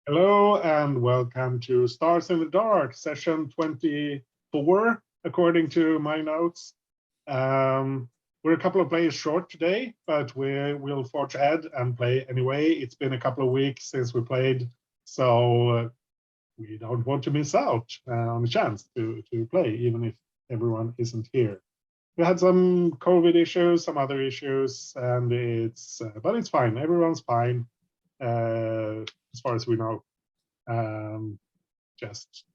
Hello and welcome to Stars in the Dark, session 24, according to my notes. We're a couple of players short today, but we'll forge ahead and play anyway. It's been a couple of weeks since we played, so we don't want to miss out on the chance to play, even if everyone isn't here. We had some COVID issues, some other issues, and but it's fine. Everyone's fine, as far as we know. Just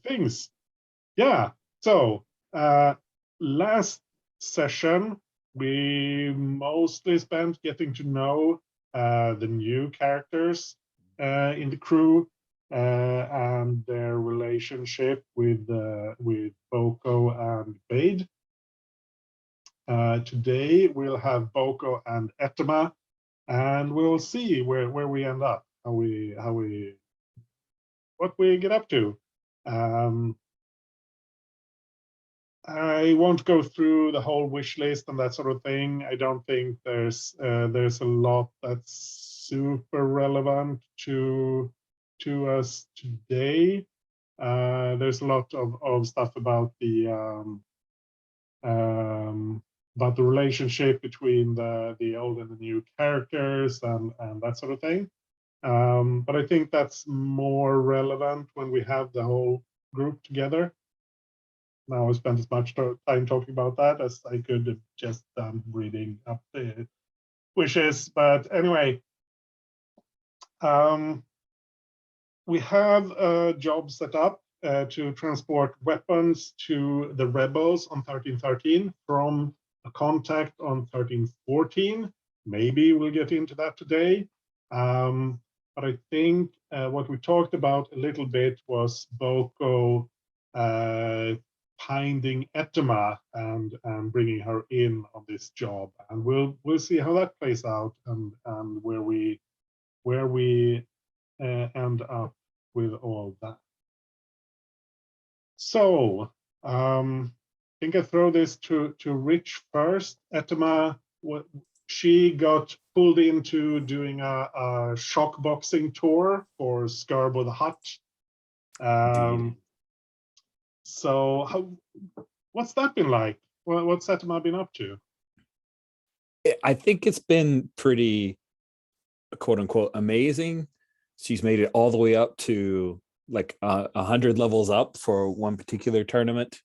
things. Yeah. So last session, we mostly spent getting to know the new characters in the crew and their relationship with Boko and Bade. Today we'll have Boko and Etema, and we'll see where we end up, what we get up to. I won't go through the whole wish list and that sort of thing. I don't think there's a lot that's super relevant to us today. There's a lot of stuff about the relationship between the old and the new characters and that sort of thing. But I think that's more relevant when we have the whole group together. Now I spent as much time talking about that as I could have just done reading up the wishes. But anyway, we have a job set up to transport weapons to the rebels on 1313 from a contact on 1314. Maybe we'll get into that today. But I think what we talked about a little bit was Boko finding Etema and bringing her in on this job, and we'll see how that plays out and where we end up with all that. So I think I throw this to Rich first. Etema, she got pulled into doing a shock boxing tour for Skirbo the Hutt. So what's that been like? What's Etema been up to? I think it's been pretty, quote unquote, amazing. She's made it all the way up to like 100 levels up for one particular tournament.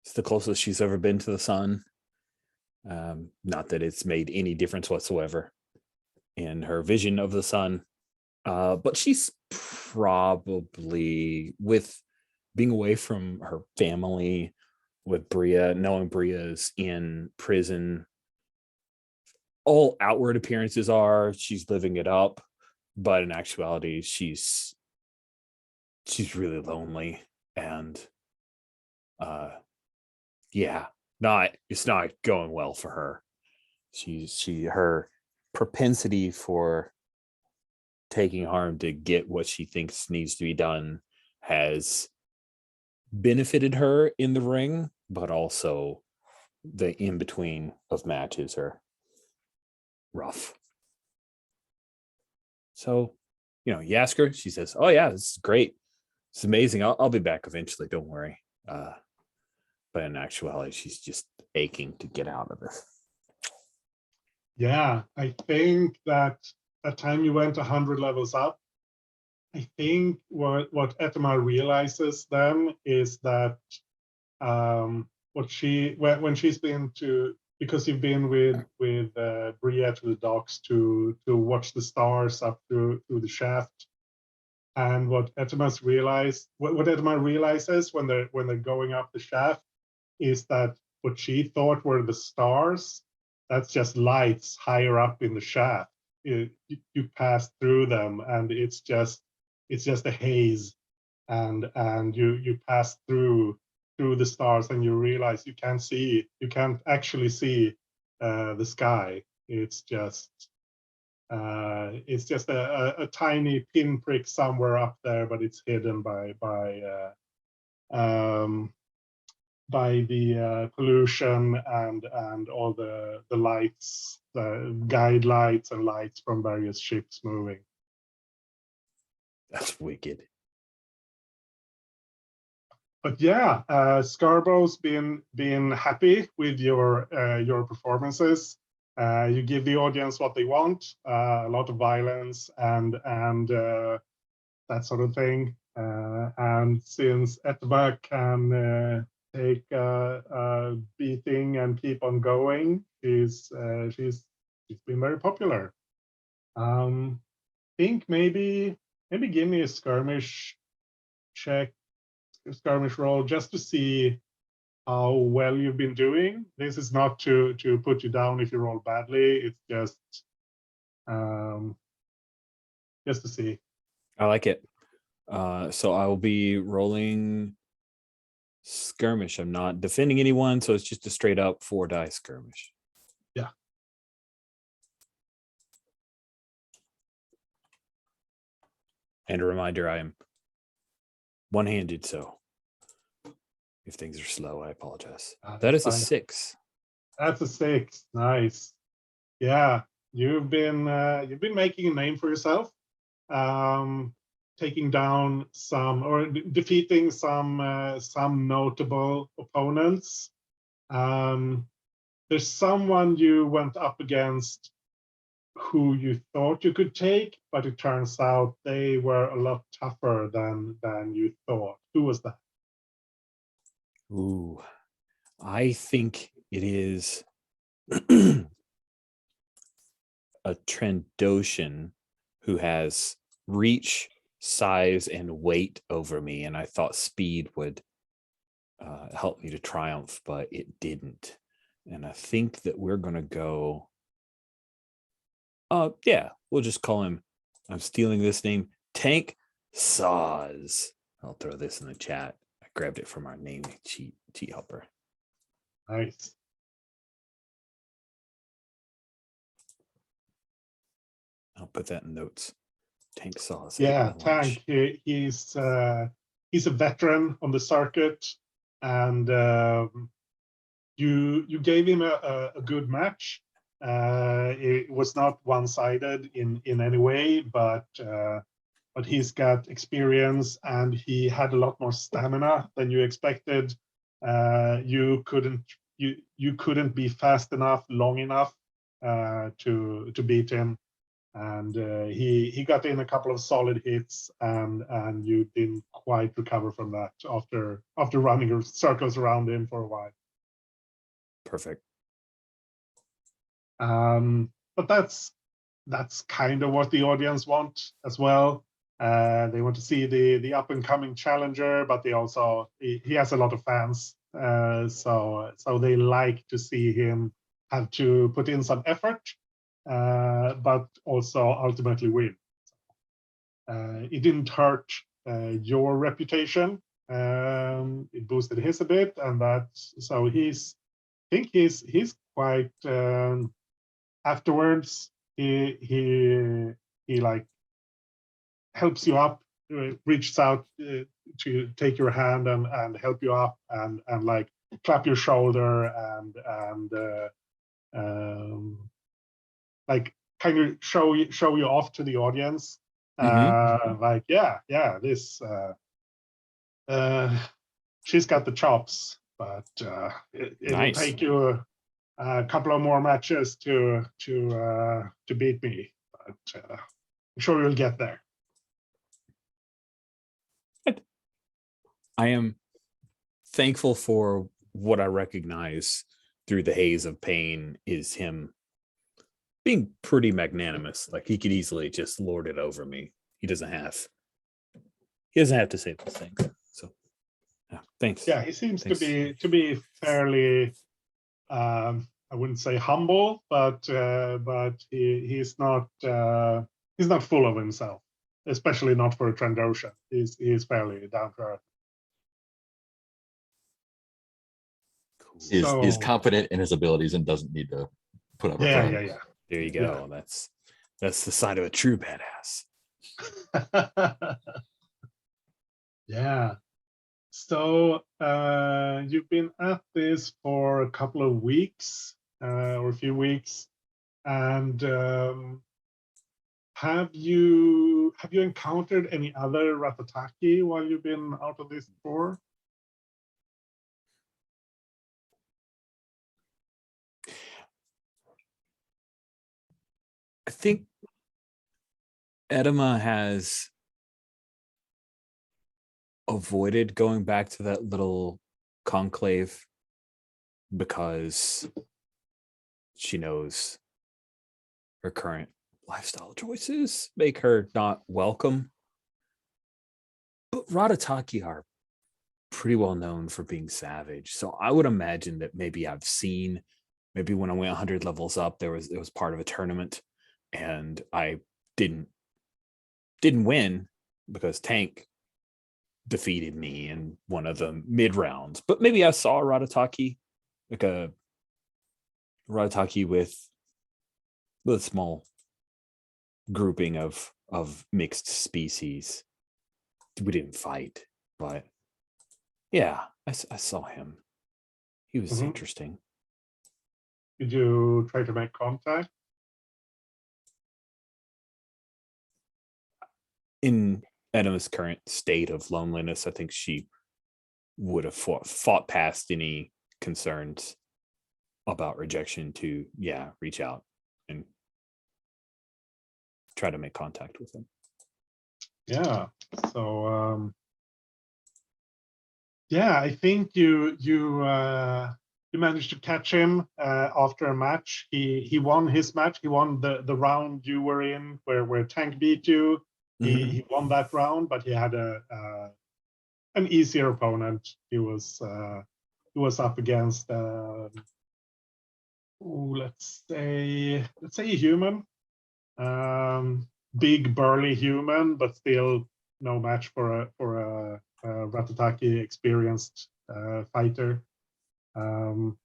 It's the closest she's ever been to the sun. Not that it's made any difference whatsoever in her vision of the sun. But she's probably, with being away from her family, with Bria, knowing Bria is in prison, all outward appearances are she's living it up, but in actuality, she's really lonely, and it's not going well for her. Her propensity for taking harm to get what she thinks needs to be done has benefited her in the ring, but also the in-between of matches are rough. So, you ask her, she says, "Oh yeah, this is great. It's amazing. I'll be back eventually. Don't worry." But in actuality, she's just aching to get out of this. Yeah, I think that time you went 100 levels up, I think what Etema realizes then is that when she's been to, because you've been with Bria to the docks to watch the stars up through the shaft, and what Etema realizes when they're going up the shaft is that what she thought were the stars, that's just lights higher up in the shaft. You pass through them, and it's just a haze, and you pass through the stars, and you realize you can't actually see the sky. It's just a tiny pinprick somewhere up there, but it's hidden by the pollution and all the lights, the guide lights and lights from various ships moving. That's wicked. But yeah, Scarborough's been happy with your performances. You give the audience what they want, a lot of violence and that sort of thing. And since Etba can take a beating and keep on going, she's been very popular. Think maybe give me a skirmish check, skirmish roll, just to see how well you've been doing. This is not to put you down if you roll badly. It's just to see. I like it. So I will be rolling skirmish. I'm not defending anyone, so it's just a straight up 4 die skirmish. Yeah. And a reminder, I am one-handed, so if things are slow, I apologize. That is a 6. That's a 6. Nice. Yeah, you've been making a name for yourself, taking down some or defeating some notable opponents. There's someone you went up against who you thought you could take, but it turns out they were a lot tougher than you thought. Who was that? Ooh, I think it is a Trandoshan who has reach, size, and weight over me, and I thought speed would help me to triumph, but it didn't. And I think that we're gonna go. Yeah, we'll just call him. I'm stealing this name, Tank Saws. I'll throw this in the chat. I grabbed it from our name cheat helper. Nice. I'll put that in notes. Tank Saws. Yeah, Tank. He's a veteran on the circuit, and you gave him a good match. It was not one-sided in any way, but he's got experience and he had a lot more stamina than you expected. You couldn't be fast enough, long enough to beat him. And he got in a couple of solid hits, and you didn't quite recover from that after running circles around him for a while. Perfect. But that's kind of what the audience want as well. They want to see the up and coming challenger, but they also he has a lot of fans, so they like to see him have to put in some effort, but also ultimately win. It didn't hurt your reputation. It boosted his a bit, and that's so I think he's quite. Afterwards, he like helps you up, reaches out to take your hand and help you up and like clap your shoulder and like kind of show you off to the audience. Like this she's got the chops, but it'll Nice. take you a couple of more matches to beat me, but I'm sure you'll get there. I am thankful for what I recognize through the haze of pain is him being pretty magnanimous. Like he could easily just lord it over me. He doesn't have to say those things. So yeah, thanks. Yeah, he seems to be fairly I wouldn't say humble, but he's not full of himself, especially not for a Trandoshan. He's fairly down to earth. Cool. Is confident in his abilities and doesn't need to put up a front. Yeah. There you go. Yeah. That's the sign of a true badass. Yeah. So you've been at this for a couple of weeks or a few weeks, and Have you encountered any other Ratataki while you've been out of this tour? I think Edema has avoided going back to that little conclave because she knows her current lifestyle choices make her not welcome. But Ratataki are pretty well known for being savage. So I would imagine that maybe maybe when I went 100 levels up, it was part of a tournament and I didn't win because Tank defeated me in one of the mid rounds. But maybe I saw a Ratataki, like a Ratataki with a small grouping of mixed species. We didn't fight, but yeah, I saw him. He was interesting. Did you try to make contact? In Edna's current state of loneliness, I think she would have fought past any concerns about rejection to reach out and try to make contact with him. Yeah. So I think you managed to catch him after a match. He won his match. He won the round you were in where Tank beat you. He won that round, but he had an easier opponent. He was up against let's say a human, big burly human, but still no match for a Ratataki experienced fighter. And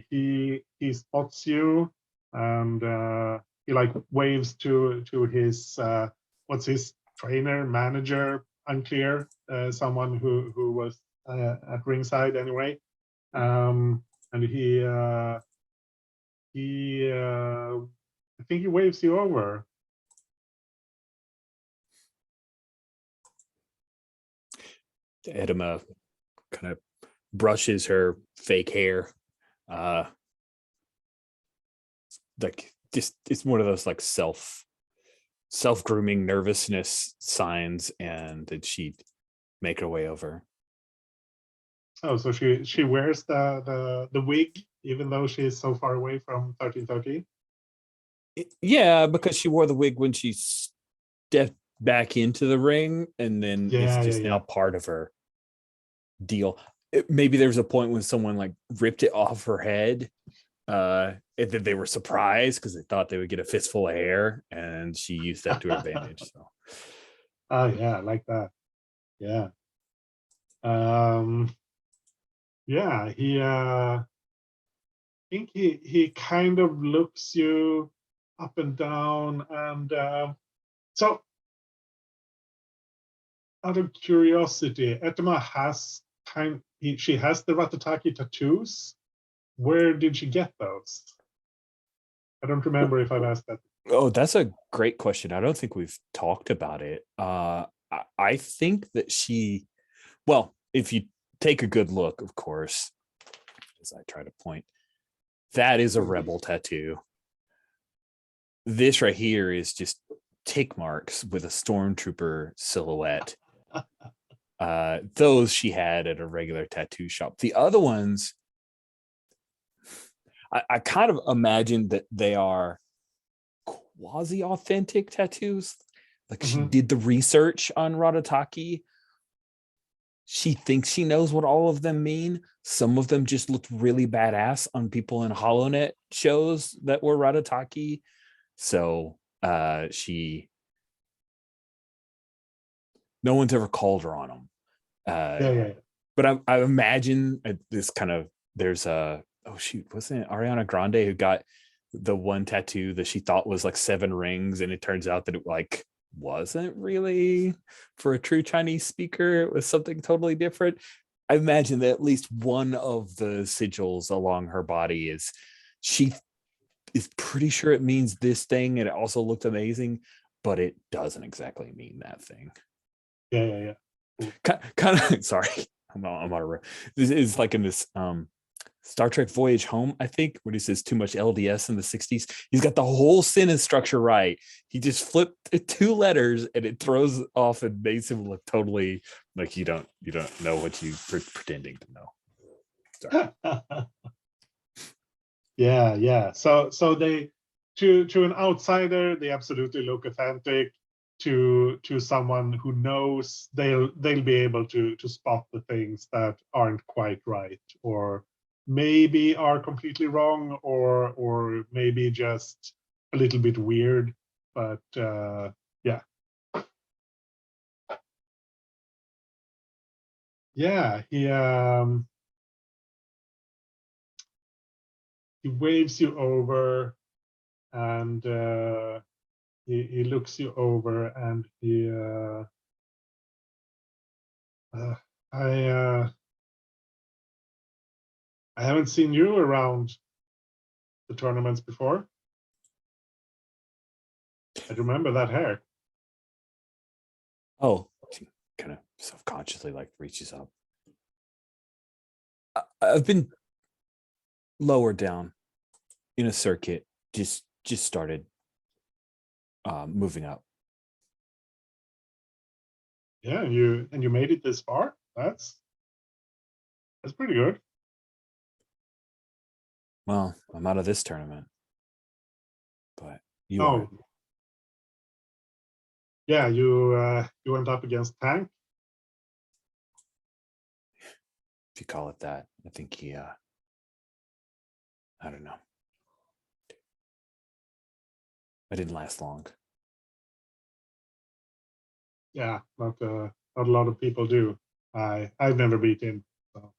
he spots you, and he like waves to his what's his trainer, manager, unclear, someone who was at ringside anyway. And I think he waves you over. Edema kind of brushes her fake hair. Like just it's one of those like self-grooming nervousness signs, and that she'd make her way over. Oh, so she wears the wig even though she is so far away from 1313? Yeah, because she wore the wig when she stepped back into the ring, and then it's just now part of her deal. Maybe there's a point when someone like ripped it off her head, and then they were surprised because they thought they would get a fistful of hair, and she used that to her advantage. So, oh yeah, I like that. Yeah. Yeah, I think he kind of looks you up and down, and so out of curiosity, Etema has she has the Ratataki tattoos. Where did she get those? I don't remember if I've asked that. Oh, that's a great question. I don't think we've talked about it. I think that well, if you take a good look, of course, as I try to point, that is a rebel tattoo. This right here is just tick marks with a stormtrooper silhouette. Those she had at a regular tattoo shop. The other ones, I kind of imagine that they are quasi-authentic tattoos. Like she did the research on Ratataki. She thinks she knows what all of them mean. Some of them just looked really badass on people in HoloNet shows that were Ratataki. So no one's ever called her on them. But I imagine this kind of, there's wasn't it Ariana Grande who got the one tattoo that she thought was like 7 rings, and it turns out that it like wasn't really for a true Chinese speaker. It was something totally different. I imagine that at least one of the sigils along her body is she is pretty sure it means this thing, and it also looked amazing, but it doesn't exactly mean that thing. Yeah. Kind of sorry, I'm on a this is like in this Star Trek Voyage Home, I think, where he says too much LDS in the 60s. He's got the whole sentence structure right. He just flipped 2 letters and it throws off and makes him look totally like you don't know what you're pretending to know. Sorry. Yeah. So they to an outsider, they absolutely look authentic. To someone who knows, they'll be able to spot the things that aren't quite right, or maybe are completely wrong, or maybe just a little bit weird. But yeah. Yeah, he waves you over, and he looks you over, and he I haven't seen you around the tournaments before. I remember that hair. Oh, she kind of self-consciously like reaches up. I've been lower down in a circuit, just started moving up. Yeah, you made it this far. That's pretty good. Well, I'm out of this tournament, but you Oh, aren't. yeah, you went up against Tank. If you call it that. I think he I don't know. I didn't last long. Yeah, not a lot of people do. I've never beat him, so.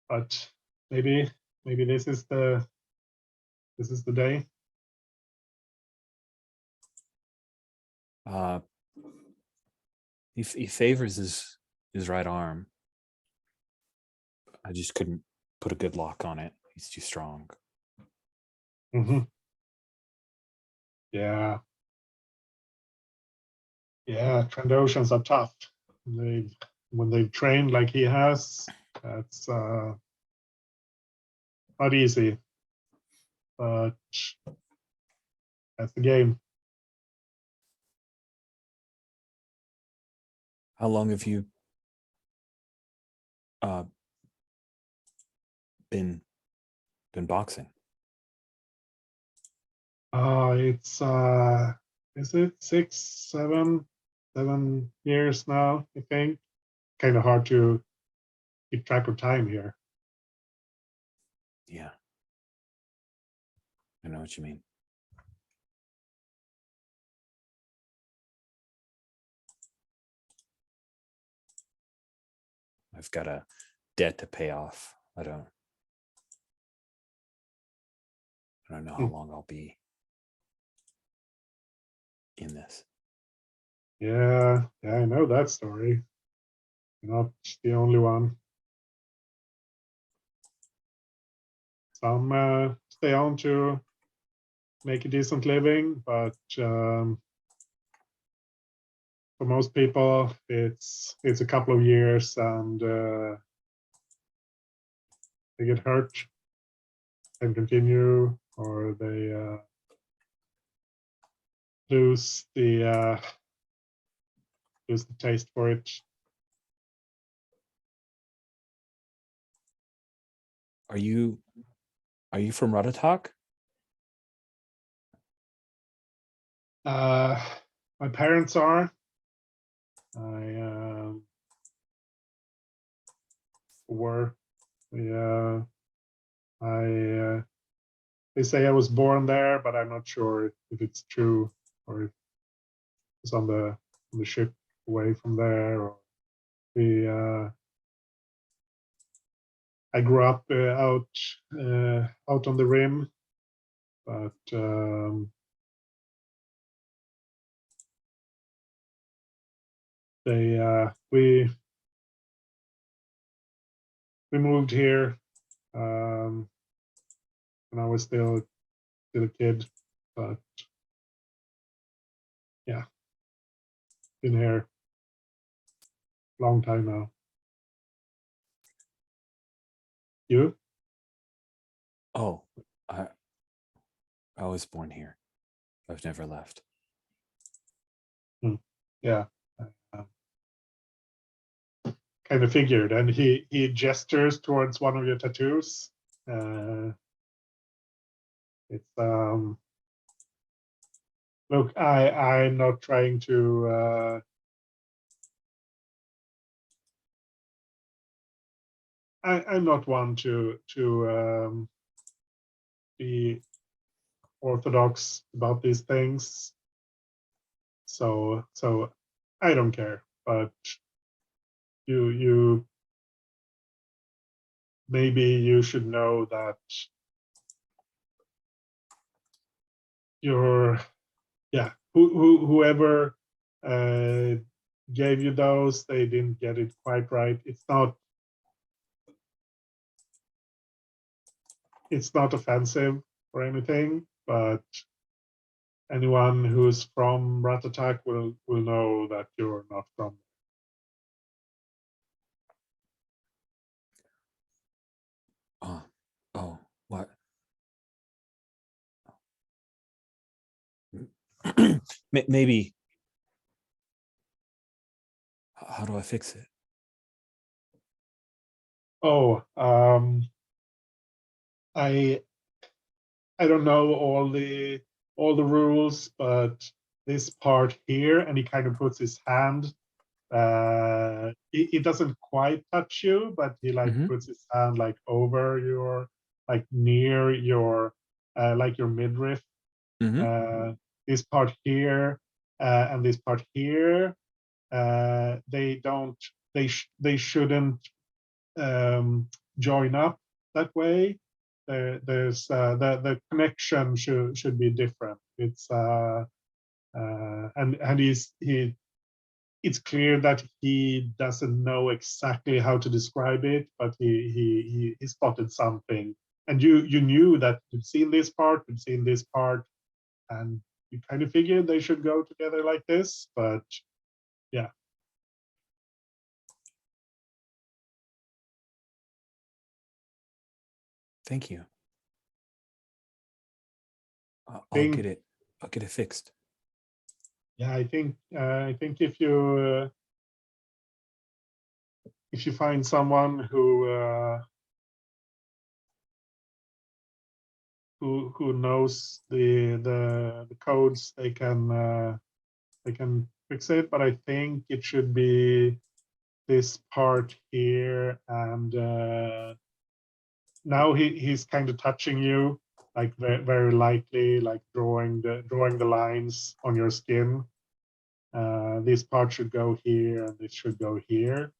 But maybe this is the day. He favors his right arm. I just couldn't put a good lock on it. He's too strong. Mm-hmm. Yeah. Trandoshans are tough. When they've trained like he has, that's not easy. But that's the game. How long have you been boxing? It's is it 7 years now, I think. Kind of hard to keep track of time here. Yeah. I know what you mean. I've got a debt to pay off. I don't know how long I'll be in this. Yeah, I know that story. You're not the only one. Some stay on to make a decent living, but for most people, it's a couple of years, and they get hurt and continue, or they lose the taste for it. Are you from Ruddatalk? My parents are. They say I was born there, but I'm not sure if it's true, or if it's on the ship away from there, or I grew up out on the rim, but we moved here when I was still a kid, but yeah, been here a long time now. You? Oh, I was born here. I've never left. Yeah. Kind of figured, and he gestures towards one of your tattoos. It's look, I'm not trying to I'm not one to be orthodox about these things, so I don't care, but you maybe you should know that you're whoever gave you those, they didn't get it quite right. It's not offensive or anything, but anyone who's from Rat Attack will know that you're not from. Oh, what? Maybe. How do I fix it? Oh, I don't know all the rules, but this part here, and he kind of puts his hand. It doesn't quite touch you, but he like Mhm. puts his hand like over your, like near your, like your midriff. Mhm. This part here and this part here, they shouldn't join up that way. There's the connection should be different. It's and it's clear that he doesn't know exactly how to describe it, but he spotted something, and you knew that you've seen this part, you've seen this part, and you kind of figured they should go together like this, but yeah. Thank you. I'll Think get it. I'll get it fixed. Yeah, I think if you find someone who knows the codes, they can fix it. But I think it should be this part here, and now he's kind of touching you, like very lightly, like drawing the lines on your skin. This part should go here, and this should go here.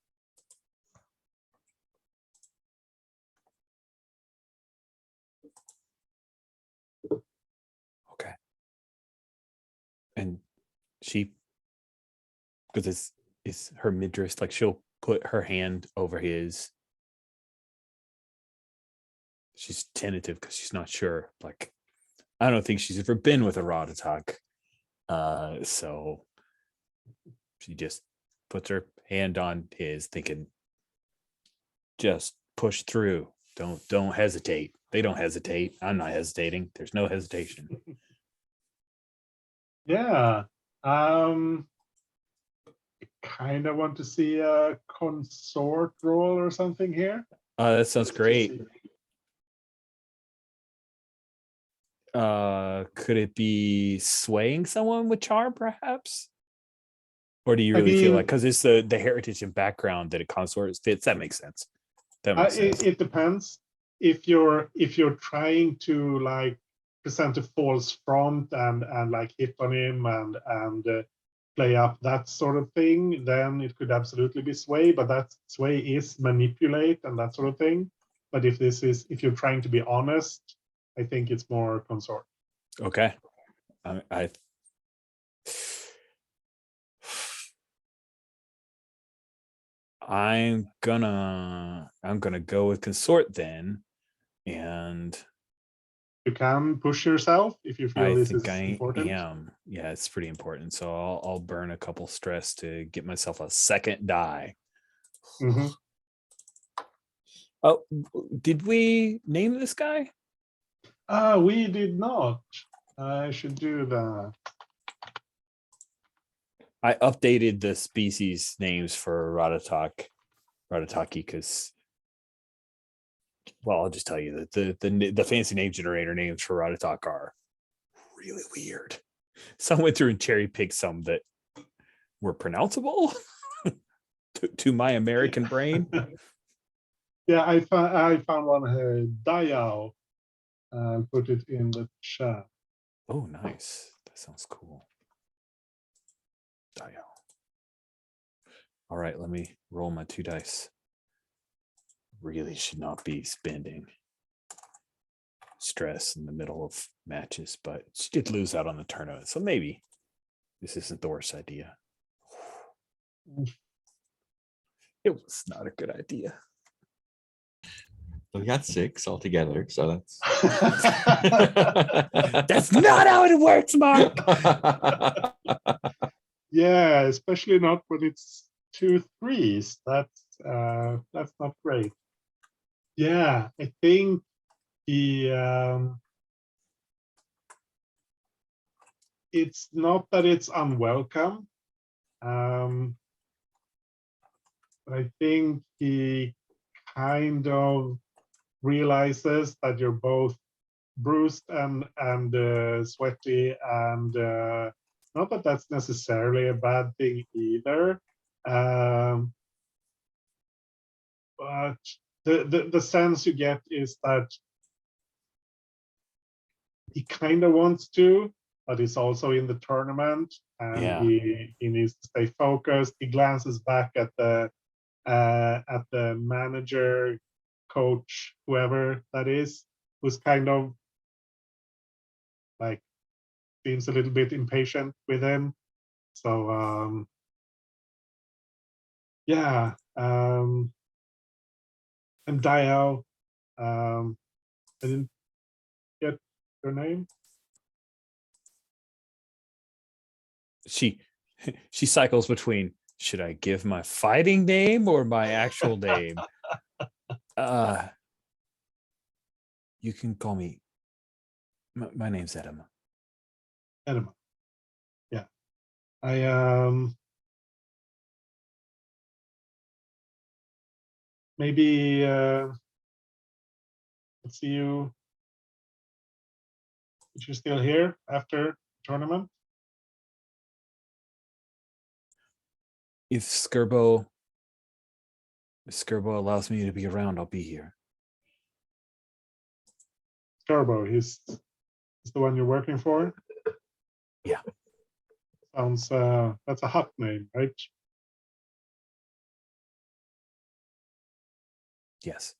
Okay. And she, because it's her midriff, like she'll put her hand over his. She's tentative because she's not sure. Like, I don't think she's ever been with a Rod Attack. So she just puts her hand on his, thinking, just push through. Don't hesitate. They don't hesitate. I'm not hesitating. There's no hesitation. Yeah. Kind of want to see a consort roll or something here. That sounds Just to great. see. Could it be swaying someone with charm, perhaps? Or do you I really feel mean, like, because it's the heritage and background that a consort fits? That makes sense. That makes sense. it depends. If you're trying to like present a false front and like hit on him and play up that sort of thing, then it could absolutely be sway. But that sway is manipulate and that sort of thing. But if you're trying to be honest, I think it's more consort. Okay. I'm gonna go with consort then, and you can push yourself if you feel I this think is I important. am. Yeah, it's pretty important. So I'll burn a couple stress to get myself a second die. Mhm. Oh, did we name this guy? We did not. I should do that. I updated the species names for Ratataki because, well, I'll just tell you that the fancy name generator names for Ratatak are really weird. So I went through and cherry picked some that were pronounceable to my American brain. Yeah, I found one here, Dayao. I'll put it in the chat. Oh, nice. That sounds cool. Dial. All right, let me roll my 2 dice. Really should not be spending stress in the middle of matches, but she did lose out on the tournament. So maybe this isn't the worst idea. It was not a good idea. We got 6 altogether, so that's That's not how it works, Mark. Yeah, especially not when it's 2 3s. That's not great. Yeah, I think it's not that it's unwelcome. But I think he kind of realizes that you're both bruised and sweaty, and not that that's necessarily a bad thing either. But the sense you get is that he kind of wants to, but he's also in the tournament, and Yeah. he needs to stay focused. He glances back at the manager, coach, whoever that is, who's kind of like seems a little bit impatient with him. So yeah, and Dial, I didn't get her name. She cycles between, should I give my fighting name or my actual name? You can call me, my name's Edema. Edema. Yeah, I maybe let's see you. If you're still here after tournament. If Skirbo allows me to be around, I'll be here. Turbo, he's the one you're working for. Yeah. Sounds that's a hot name, right? Yes.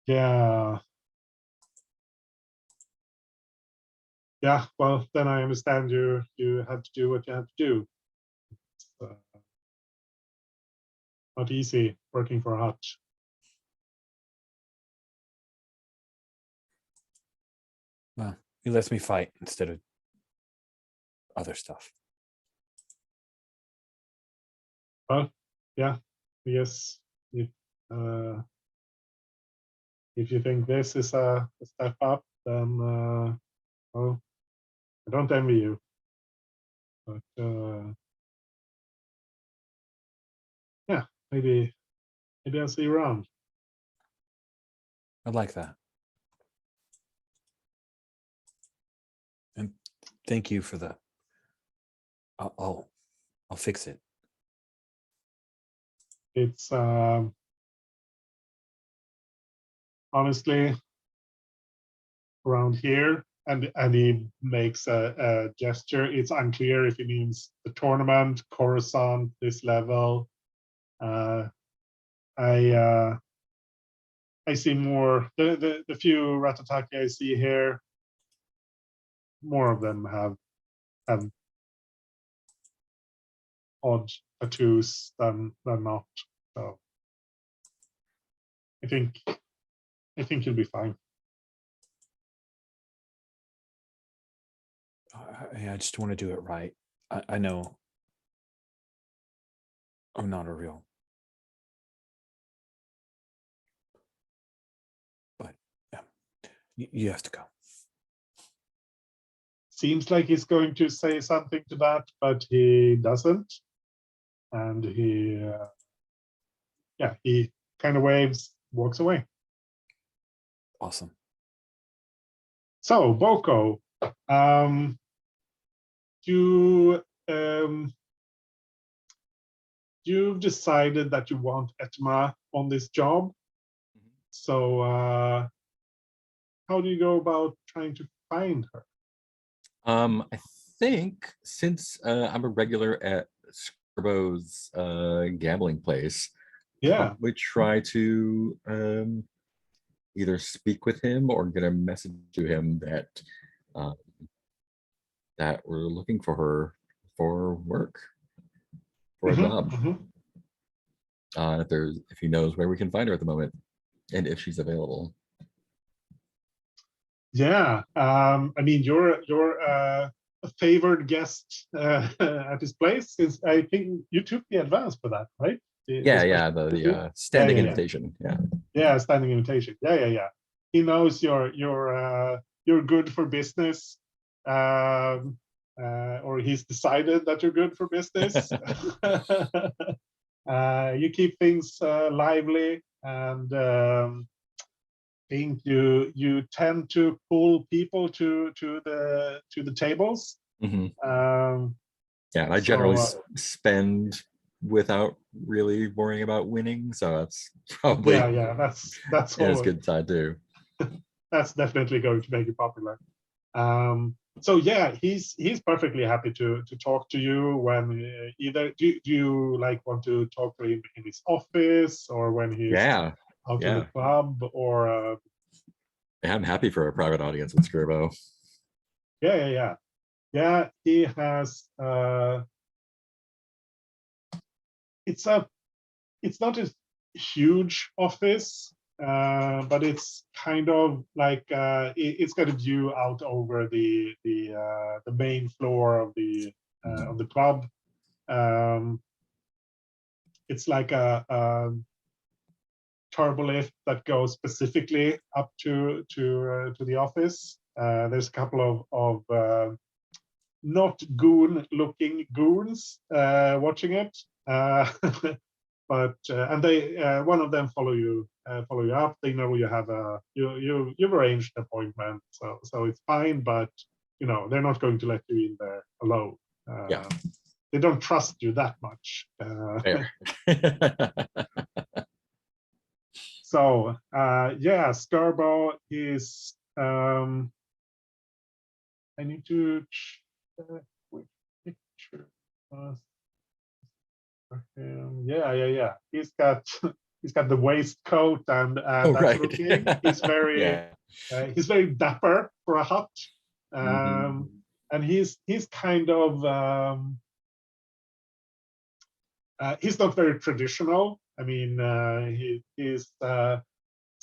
Yeah. Yeah, well, then I understand you have to do what you have to do. It's not easy working for Hutch. Well, he lets me fight instead of other stuff. Well, yeah, I guess if you think this is a step up, then well, I don't envy you. But yeah, maybe I'll see you around. I like that. And thank you for the. I'll fix it. It's honestly around here, and he makes a gesture. It's unclear if he means the tournament, Coruscant, this level. I see more the few Ratataki I see here. More of them have odd tattoos than not. So I think you'll be fine. I just want to do it right. I know I'm not a real, but yeah, you have to go. Seems like he's going to say something to that, but he doesn't. And he kind of waves, walks away. Awesome. So Boko, you've decided that you want Etma on this job. So how do you go about trying to find her? I think since I'm a regular at Scribo's gambling place, Yeah. we try to either speak with him or get a message to him that that we're looking for her for work, for a job. If he knows where we can find her at the moment, and if she's available. Yeah, I mean, you're a favored guest at his place. Since I think you took the advance for that, right? Yeah, the standing invitation. Yeah, standing invitation. Yeah. He knows you're good for business, or he's decided that you're good for business. You keep things lively, and think you tend to pull people to the tables. Yeah, and I generally spend without really worrying about winning, so that's probably that's his good side too. That's definitely going to make it popular. So yeah, he's perfectly happy to talk to you when either do you like want to talk to him in his office or when he's out in the club, or I'm happy for a private audience with Scribo. Yeah, he has it's not a huge office, but it's kind of like it's got a view out over the main floor of the club. It's like a turbolift that goes specifically up to the office. There's a couple of not goon-looking goons watching it, but and they one of them follow you up. They know you have you've arranged an appointment, so it's fine. But they're not going to let you in there alone. They don't trust you that much. So yeah, Scarbo is. I need to check which picture was for him. Yeah. He's got the waistcoat and that sort of thing. He's very he's very dapper for a hut, and he's kind of he's not very traditional. I mean, he's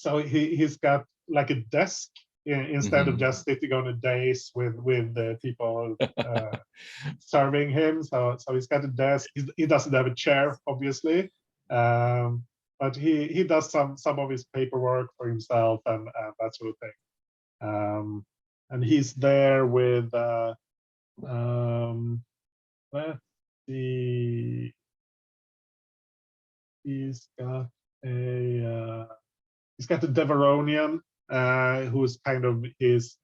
he's got like a desk instead of just sitting on a dais with the people serving him. So he's got a desk. He doesn't have a chair, obviously, but he does some of his paperwork for himself and that sort of thing. And he's there with let's see, he's got a Deveronian, who's kind of his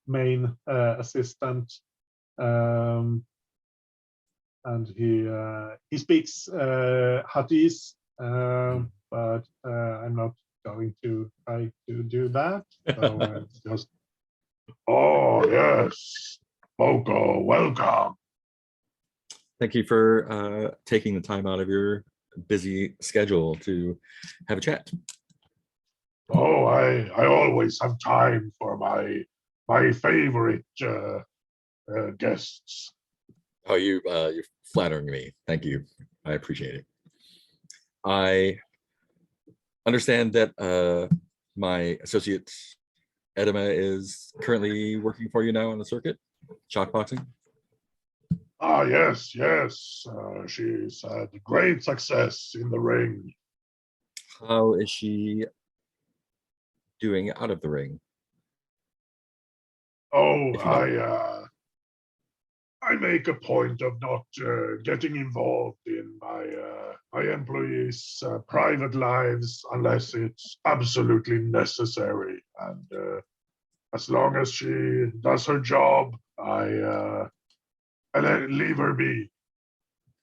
main assistant, and he speaks Hattese, but I'm not going to try to do that. So it's just, oh yes, Boko, welcome. Thank you for taking the time out of your busy schedule to have a chat. Oh, I always have time for my favorite guests. Oh, you're flattering me. Thank you. I appreciate it. I understand that my associate Edema is currently working for you now on the circuit, shock boxing. Ah, yes, yes. She's had great success in the ring. How is she doing out of the ring? Oh, If you know. I make a point of not getting involved in my employees' private lives unless it's absolutely necessary. And as long as she does her job, I leave her be.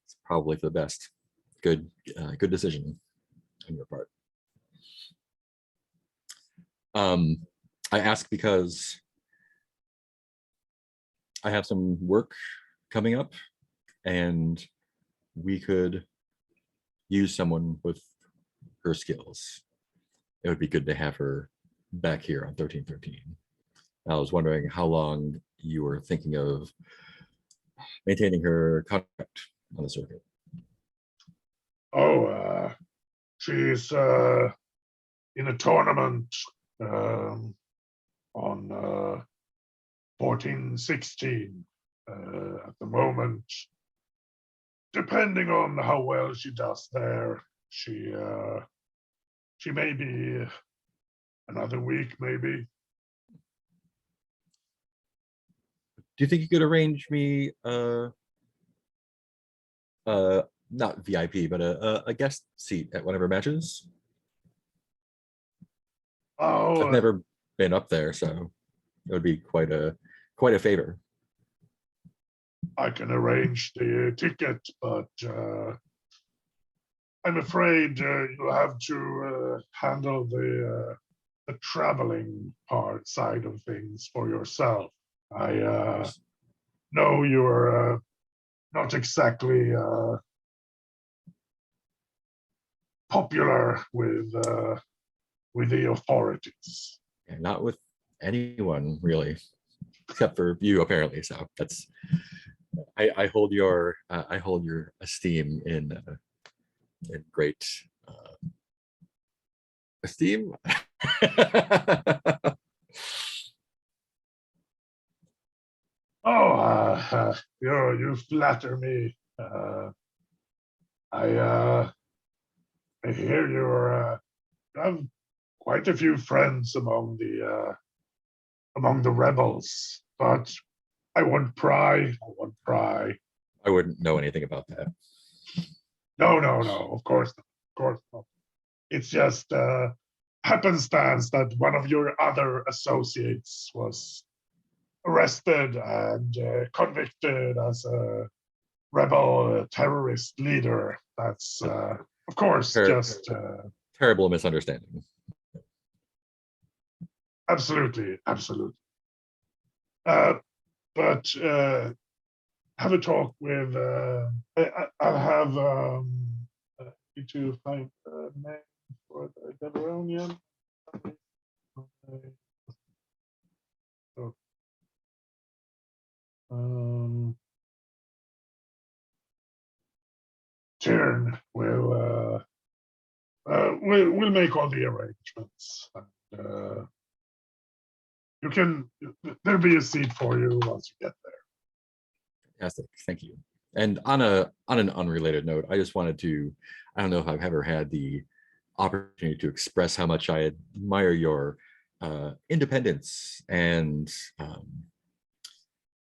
It's probably for the best. Good decision on your part. I ask because I have some work coming up and we could use someone with her skills. It would be good to have her back here on 1313. I was wondering how long you were thinking of maintaining her contract on the circuit. Oh, she's in a tournament on 1416 at the moment. Depending on how well she does there, she may be another week, maybe. Do you think you could arrange me not VIP, but a guest seat at one of her matches? Oh, I've never been up there, so it would be quite a favor. I can arrange the ticket, but I'm afraid you'll have to handle the traveling part side of things for yourself. I know you're not exactly popular with the authorities. And not with anyone really, except for you apparently. So that's I hold your esteem in great esteem. Oh, you flatter me. I hear you have quite a few friends among the rebels, but I won't pry. I won't pry. I wouldn't know anything about that. No, of course not. Of course not. It's just happenstance that one of your other associates was arrested and convicted as a rebel terrorist leader. That's of course just terrible misunderstanding. Absolutely. But have a talk with. I'll have need to find a name for the Deveronian. Tyrn will we'll make all the arrangements. You can there'll be a seat for you once you get there. Fantastic, thank you. And on an unrelated note, I just wanted to, I don't know if I've ever had the opportunity to express how much I admire your independence and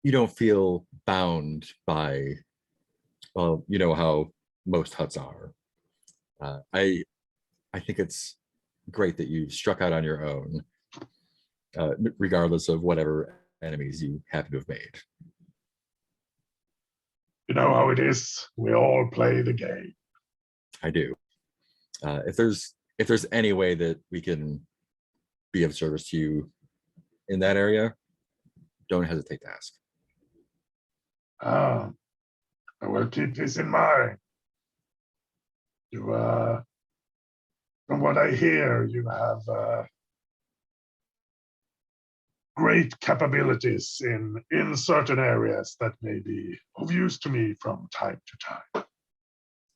you don't feel bound by, well, you know how most huts are. I think it's great that you struck out on your own, regardless of whatever enemies you happen to have made. You know how it is. We all play the game. I do. If there's any way that we can be of service to you in that area, don't hesitate to ask. I will keep this in mind. You, from what I hear, you have great capabilities in certain areas that may be of use to me from time to time.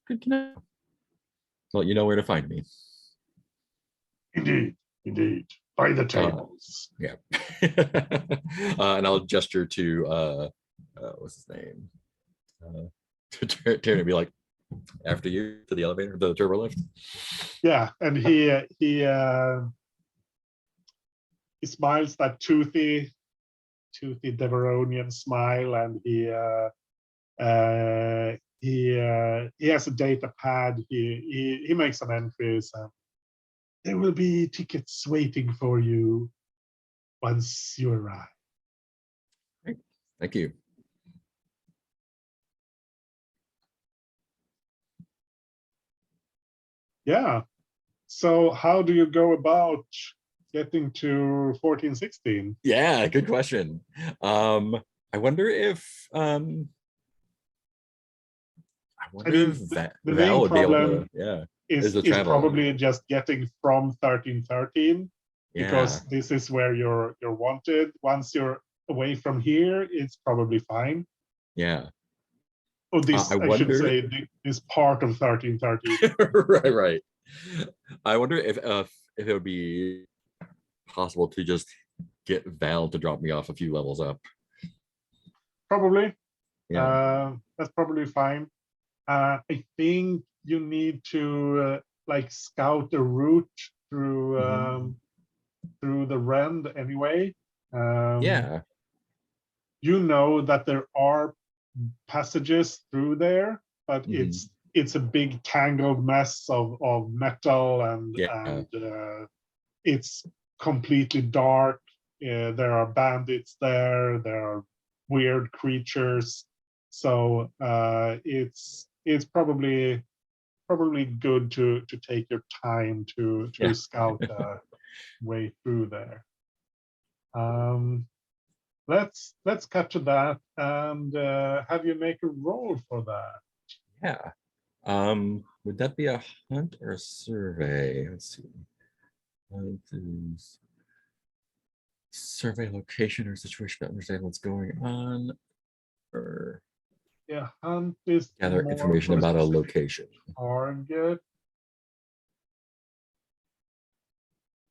Good to know. Well, you know where to find me. Indeed. by the tables. Yeah. And I'll gesture to what's his name? To Tyrion and be like, after you to the elevator, the turbo lift. Yeah, and he smiles that toothy Deveronian smile, and he has a data pad. He makes some entries, and there will be tickets waiting for you once you arrive. Thank you. Yeah. So how do you go about getting to 1416? Yeah, good question. I wonder if The Val main would be able problem to, yeah, is the travel. probably just getting from 1313, because Yeah. this is where you're wanted. Once you're away from here, it's probably fine. Yeah. Or this, I I should wonder. say, this part of 1313. Right. I wonder if it would be possible to just get Val to drop me off a few levels up. Probably. Yeah. That's probably fine. I think you need to like scout a route through through the Rend anyway. Yeah. You know that there are passages through there, but Mhm. it's a big tangled mess of metal, and Yeah. it's completely dark. There are bandits there. There are weird creatures. So it's probably good to take your time to Yeah. scout way through there. Let's cut to that and have you make a roll for that. Yeah. Would that be a hunt or a survey? Let's see. Survey location or situation to understand what's going on, or Yeah, hunt is gather more information for about a specific location. target.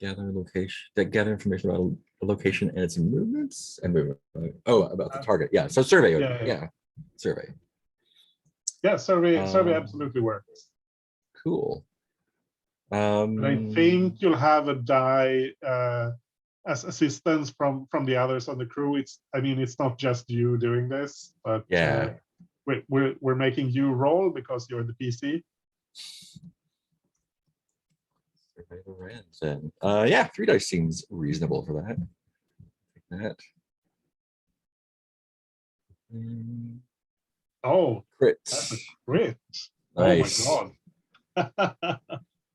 Gather information about a location and its movements and movement. Oh, about the target. Yeah. So survey. Yeah. Survey. Yeah, survey absolutely works. Cool. And I think you'll have a die as assistance from the others on the crew. It's not just you doing this, but yeah. We're making you roll because you're the PC. Survey the Rands then. Yeah, 3 dice seems reasonable for that. Take that. Oh, Crit. that's a crit. Nice. Oh my god.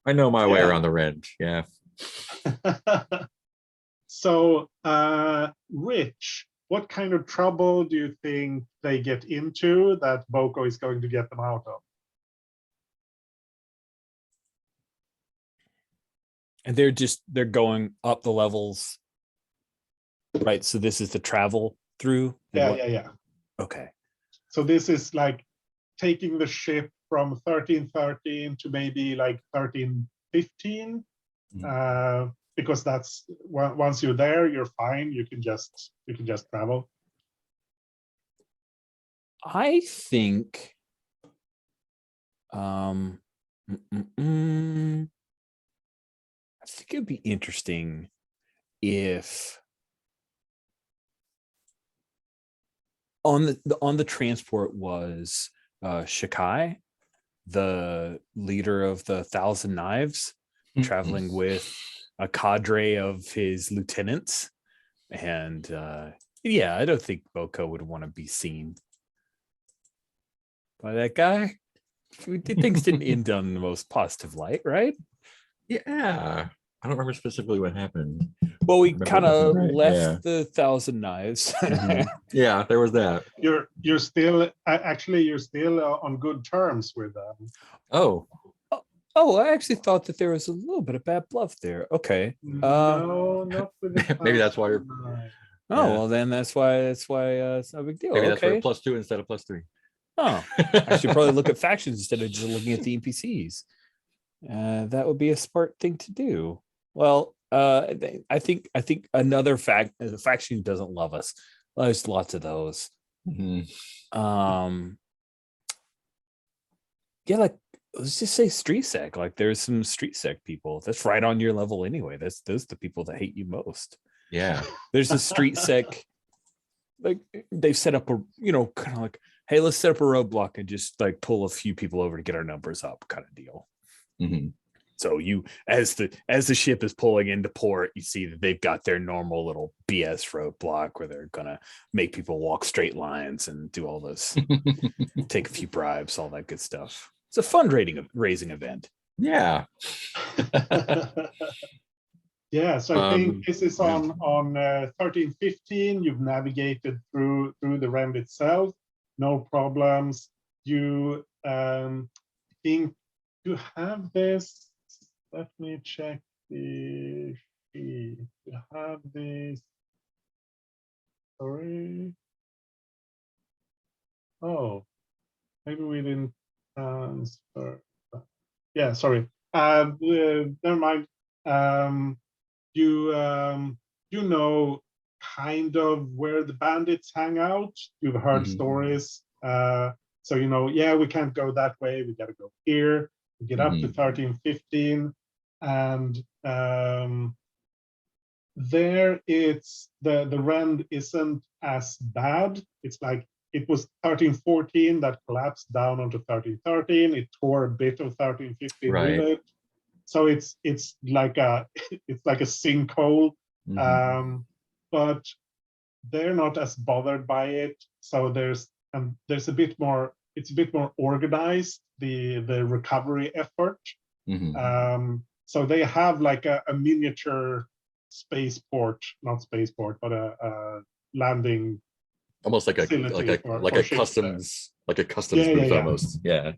I know my way Yeah. around the Rend. Yeah. So, Rich, what kind of trouble do you think they get into that Boko is going to get them out of? And they're going up the levels, right? So this is the travel through. Yeah. Okay. So this is like taking the ship from 1313 to maybe like 1315, because that's once you're there, you're fine. You can just travel. I think I think it'd be interesting if on the transport was Shakai, the leader of the 1,000 Knives, traveling with a cadre of his lieutenants. And yeah, I don't think Boko would want to be seen by that guy. Things didn't end on the most positive light, right? Yeah. I don't remember specifically what happened. Well, we kind of right? left the 1,000 Knives. Yeah, there was that. You're still on good terms with them. Oh. Oh, I actually thought that there was a little bit of bad bluff there. Okay. No, not with the Maybe that's why you're. Oh, well, then that's why it's no big deal. Maybe that's why Okay. you're +2 instead of +3. Oh, I should probably look at factions instead of just looking at the NPCs. That would be a smart thing to do. Well, I think another the faction who doesn't love us. There's lots of those. Mhm. Yeah, like let's just say street sec. Like there's some street sec people that's right on your level anyway. Those the people that hate you most. Yeah. There's a street sec, like they've set up a, kind of like, hey, let's set up a roadblock and just like pull a few people over to get our numbers up kind of deal. Mhm. So you, as the ship is pulling into port, you see that they've got their normal little BS roadblock where they're gonna make people walk straight lines and do all this, take a few bribes, all that good stuff. It's a fundraising event. Yeah. Yeah, so I think Um, this is yeah. on 1315. You've navigated through the rend itself, no problems. You think you have this. Let me check the sheet. You have this. Sorry. Oh, maybe we didn't transfer. Yeah, sorry. Never mind. You know kind of where the bandits hang out. You've heard Mhm. stories. So yeah, we can't go that way. We got to go here. We get up to Mhm. 1315, and there it's the rend isn't as bad. It's like it was 1314 that collapsed down onto 1313. It tore a bit of 1315 with Right. it. So it's like a it's like a sinkhole, Mhm. but they're not as bothered by it. So there's a bit more. It's a bit more organized, the recovery effort. Mhm. So they have like a miniature spaceport, not spaceport, but a landing Almost like facility like for a ships there. customs Yeah, booth yeah. almost. Yeah.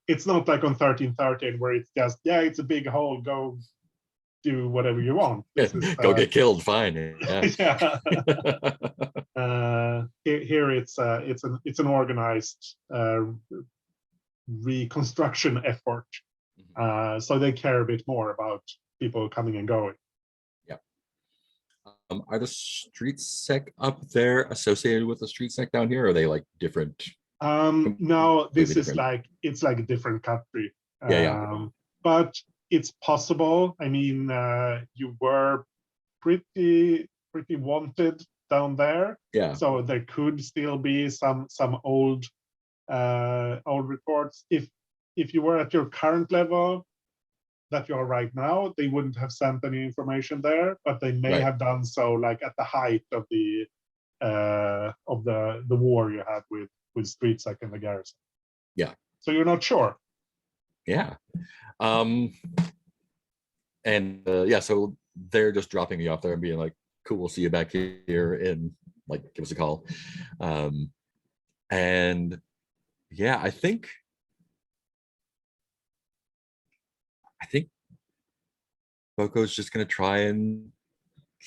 It's not like on 1313 where it's just, yeah, it's a big hole, go do whatever you want. This is Go get killed. Fine. Yeah. yeah. Here it's an organized reconstruction effort. So they care a bit more about people coming and going. Yeah. Are the street sec up there associated with the street sec down here? Or are they like different? No, Completely this is different. like it's like a different country. Yeah. But it's possible. I mean, you were pretty wanted down there, Yeah. so there could still be some old reports. If you were at your current level that you are right now, they wouldn't have sent any information there, but they may Right. have done so like at the height of the war you had with StreetSec and the garrison. Yeah. So you're not sure. Yeah. And yeah, so they're just dropping me off there and being like, cool, we'll see you back here in, like, give us a call. And yeah, I think Boko's just gonna try and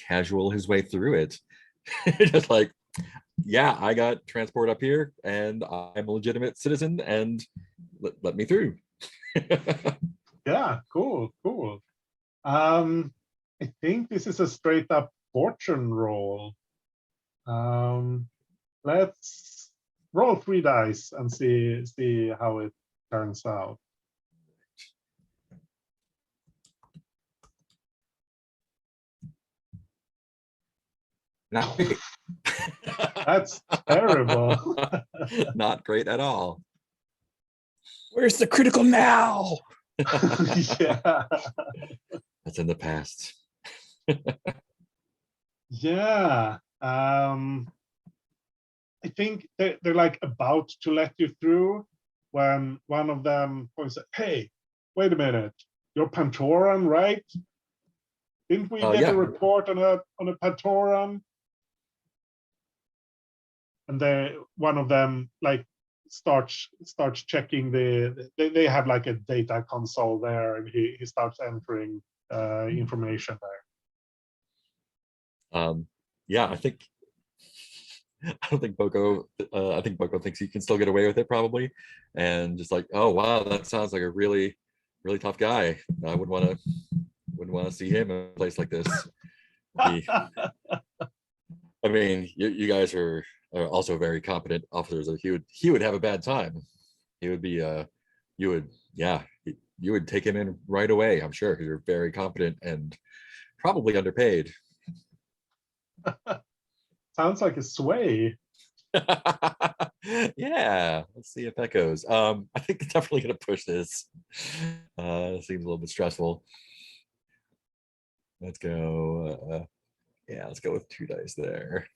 casual his way through it. Just like, yeah, I got transport up here and I'm a legitimate citizen and let me through. Yeah, cool. I think this is a straight up fortune roll. Let's roll 3 dice and see how it turns out. Not great. That's terrible. Not great at all. Where's the critical now? Yeah. That's in the past. Yeah. I think they're like about to let you through when one of them points out, hey, wait a minute, you're Pantoran, right? Didn't we get Yeah. a report on a Pantoran? And one of them like starts checking they have like a data console there, and he starts entering information there. Yeah, I don't think Boko. I think Boko thinks he can still get away with it probably, and just like, oh wow, that sounds like a really tough guy. I would want Wouldn't want to see him in a place like this. He- I mean, you guys are also very competent officers. He would have a bad time. He would be you would you would take him in right away. I'm sure because you're very competent and probably underpaid. Sounds like a sway. Yeah, let's see if that goes. I think it's definitely gonna push this. It seems a little bit stressful. Let's go. Yeah, let's go with 2 dice there.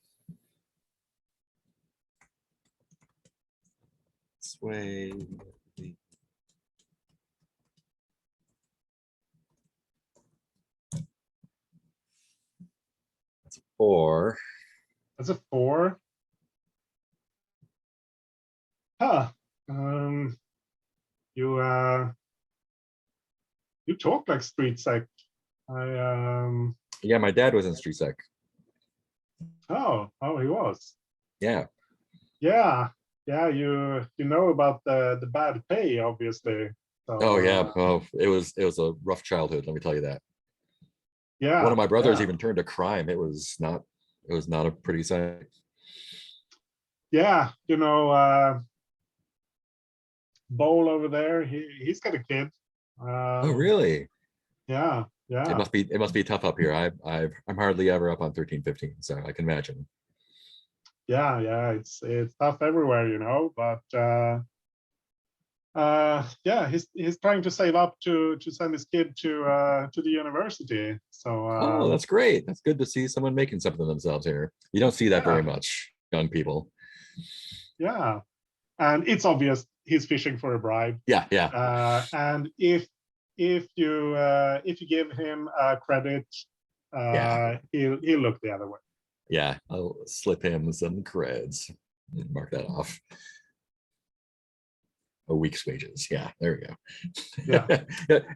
Sway. That's a 4. That's a 4. Huh. You talk like street sec. Yeah, my dad was in street sec. Oh, he was. Yeah. Yeah. You know about the bad pay, obviously. So, Oh yeah. Oh, it was a rough childhood. Let me tell you that. Yeah. One of my brothers yeah. even turned to crime. It was not a pretty sight. Yeah, Bowl over there, he's got a kid. Oh really? Yeah. It must be tough up here. I'm hardly ever up on 13, 15, so I can imagine. Yeah, it's tough everywhere, but yeah, he's trying to save up to send his kid to the university. So Oh, that's great. That's good to see someone making something of themselves here. You don't see that Yeah. very much, young people. yeah, and it's obvious he's fishing for a bribe. Yeah. And if you give him credit, Yeah. he'll look the other way. Yeah, I'll slip him some creds. Mark that off. A week's wages. Yeah, there we go. Yeah.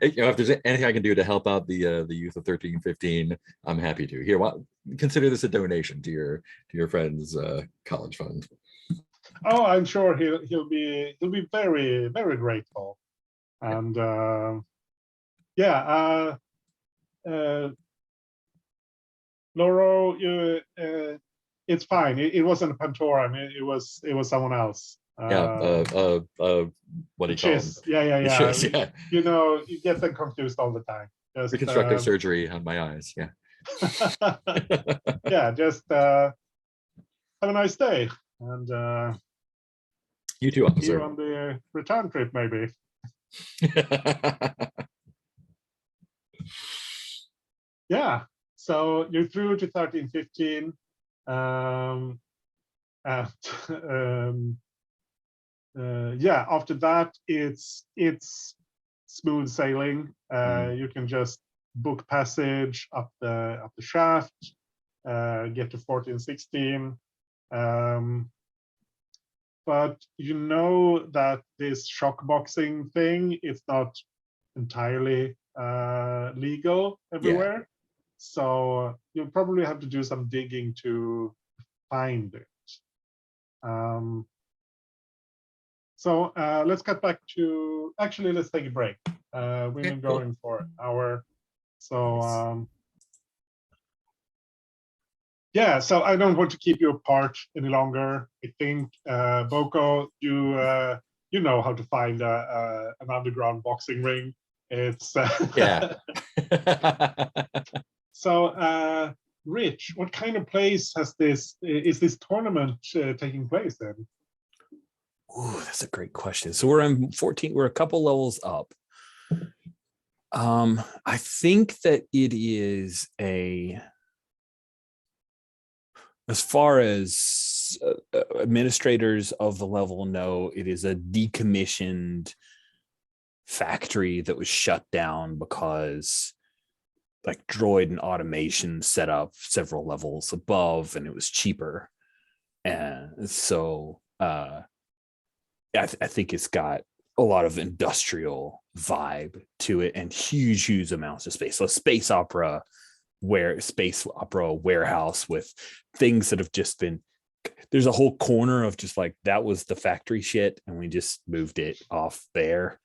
If there's anything I can do to help out the youth of 13, 15, I'm happy to. Here, consider this a donation to your friend's college fund. Oh, I'm sure he'll be very, very grateful. And Loro, it's fine. It wasn't a Pantora. I mean, it was someone else. What do you call Chiz. them? Yeah. Chiz, yeah. You get them confused all the time. Just, Reconstructive surgery on my eyes. Yeah. yeah, just have a nice day. And you too, see officer. you on the return trip, maybe. Yeah. So you're through to 13, 15. And yeah, after that, it's smooth sailing. You can just book passage up the shaft, get to 14, 16. But you know that this shock boxing thing, it's not entirely legal everywhere. So you'll probably have to do some digging to find it. So let's get back to, actually, let's take a break. We've been going for an hour. So yeah, so I don't want to keep you apart any longer. I think, Boko, you know how to find an underground boxing ring. It's Yeah. So, Rich, what kind of place is this tournament taking place in? Ooh, that's a great question. So we're in 14. We're a couple levels up. I think that it is as far as administrators of the level know, it is a decommissioned factory that was shut down because like droid and automation set up several levels above and it was cheaper. And so I think it's got a lot of industrial vibe to it and huge amounts of space. So space opera warehouse with things that have just been, there's a whole corner of just like, that was the factory shit and we just moved it off there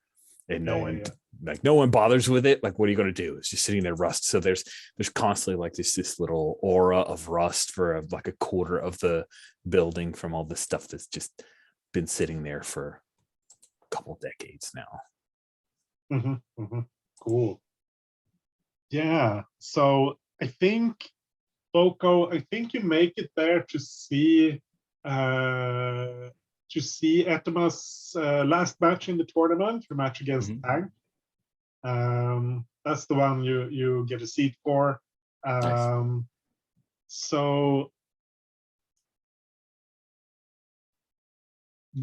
and no one like no one bothers with it. Like, what are you going to do? It's just sitting there rust. So there's constantly like this little aura of rust for like a quarter of the building from all the stuff that's just been sitting there for a couple decades now. Cool. Yeah. So I think Boko, I think you make it there to see Etima's last match in the tournament, your match against Tank. That's the one you get a seat for. Nice. So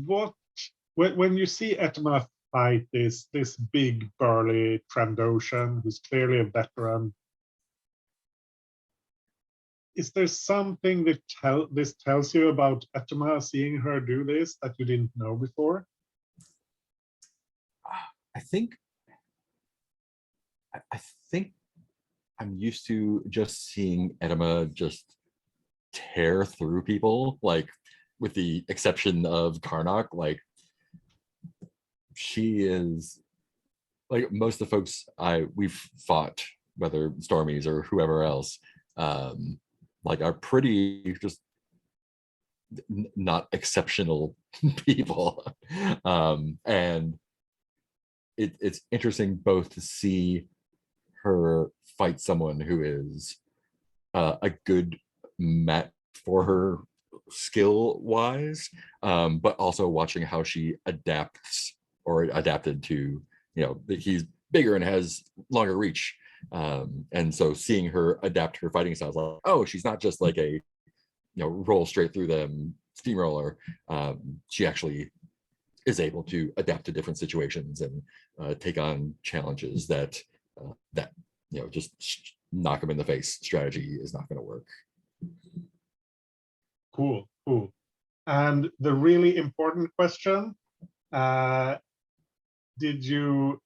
what when you see Etima fight this big burly Trandoshan who's clearly a veteran, is there something that this tells you about Etima, seeing her do this, that you didn't know before? I think I'm used to just seeing Edema just tear through people, like with the exception of Karnak. Like she is, like most of the folks we've fought, whether Stormies or whoever else, like are pretty just not exceptional people. And it's interesting both to see her fight someone who is a good match for her skill wise, but also watching how she adapts or adapted to, he's bigger and has longer reach. And so seeing her adapt her fighting styles, like, oh, she's not just like a, roll straight through them steamroller. She actually is able to adapt to different situations and take on challenges that just knock them in the face strategy is not going to work. Cool. And the really important question, did you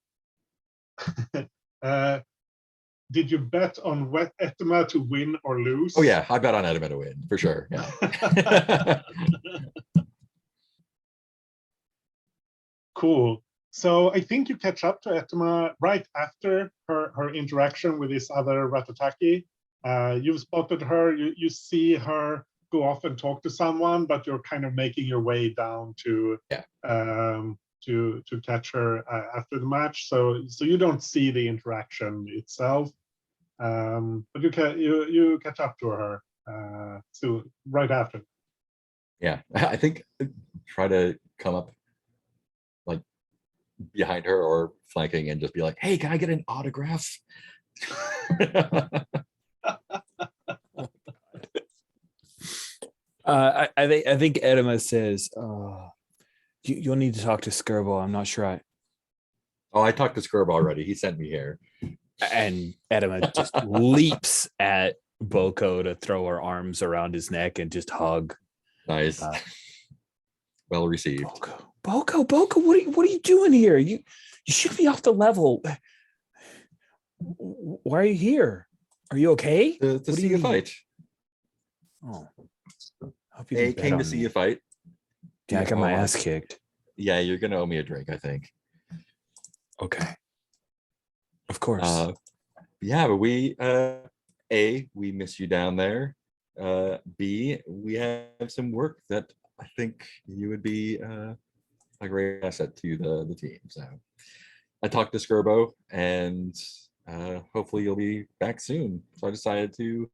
did you bet on Etima to win or lose? Oh yeah, I bet on Etima to win for sure. Yeah. Cool. So I think you catch up to Etima right after her interaction with this other Ratataki. You've spotted her. You see her go off and talk to someone, but you're kind of making your way down to catch her after the match. So you don't see the interaction itself, but you catch up to her so right after. Yeah, I think try to come up like behind her or flanking and just be like, hey, can I get an autograph? I think Edema says, you'll need to talk to Skirbo. I'm not sure I talked to Skirbo already. He sent me here. And Edema just leaps at Boko to throw her arms around his neck and just hug. Nice. Well received. Boko, what are you doing here? You should be off the level. Why are you here? Are you okay? To see you fight. Oh, I came to see you fight. Yeah, I got my ass kicked. Yeah, you're gonna owe me a drink, I think. Okay. Of course. Yeah, but we we miss you down there. B, we have some work that I think you would be a great asset to the team. So I talked to Skirbo and hopefully you'll be back soon. So I decided to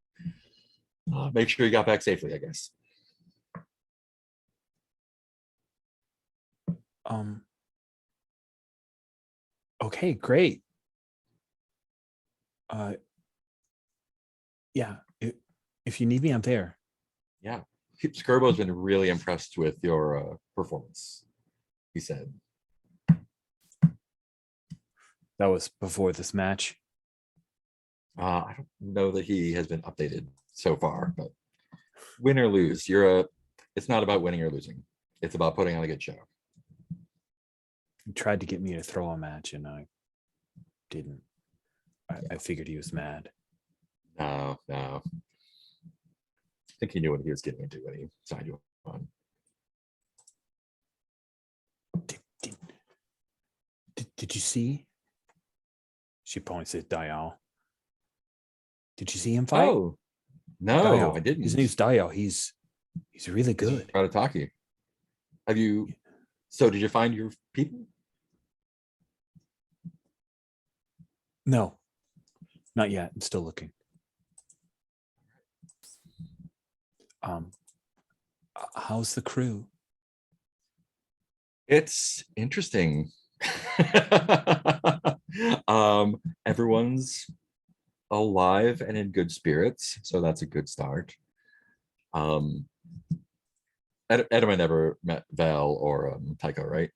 make sure you got back safely, I guess. Okay, great. Yeah, if you need me, I'm there. Yeah, Skirbo's been really impressed with your performance, he said. That was before this match. I don't know that he has been updated so far, but win or lose, it's not about winning or losing. It's about putting on a good show. He tried to get me to throw a match and I didn't. I figured he was mad. No. I think he knew what he was getting into when he signed you on. Did you see She points at Dial. Did you see him fight? Oh, no, Dial. I didn't. His name's Dial. He's really He's good. proud to talk to you. Have you? So did you find your people? No, not yet. I'm still looking. How's the crew? It's interesting. Everyone's alive and in good spirits, so that's a good start. Ed and I never met Val or Tycho, right?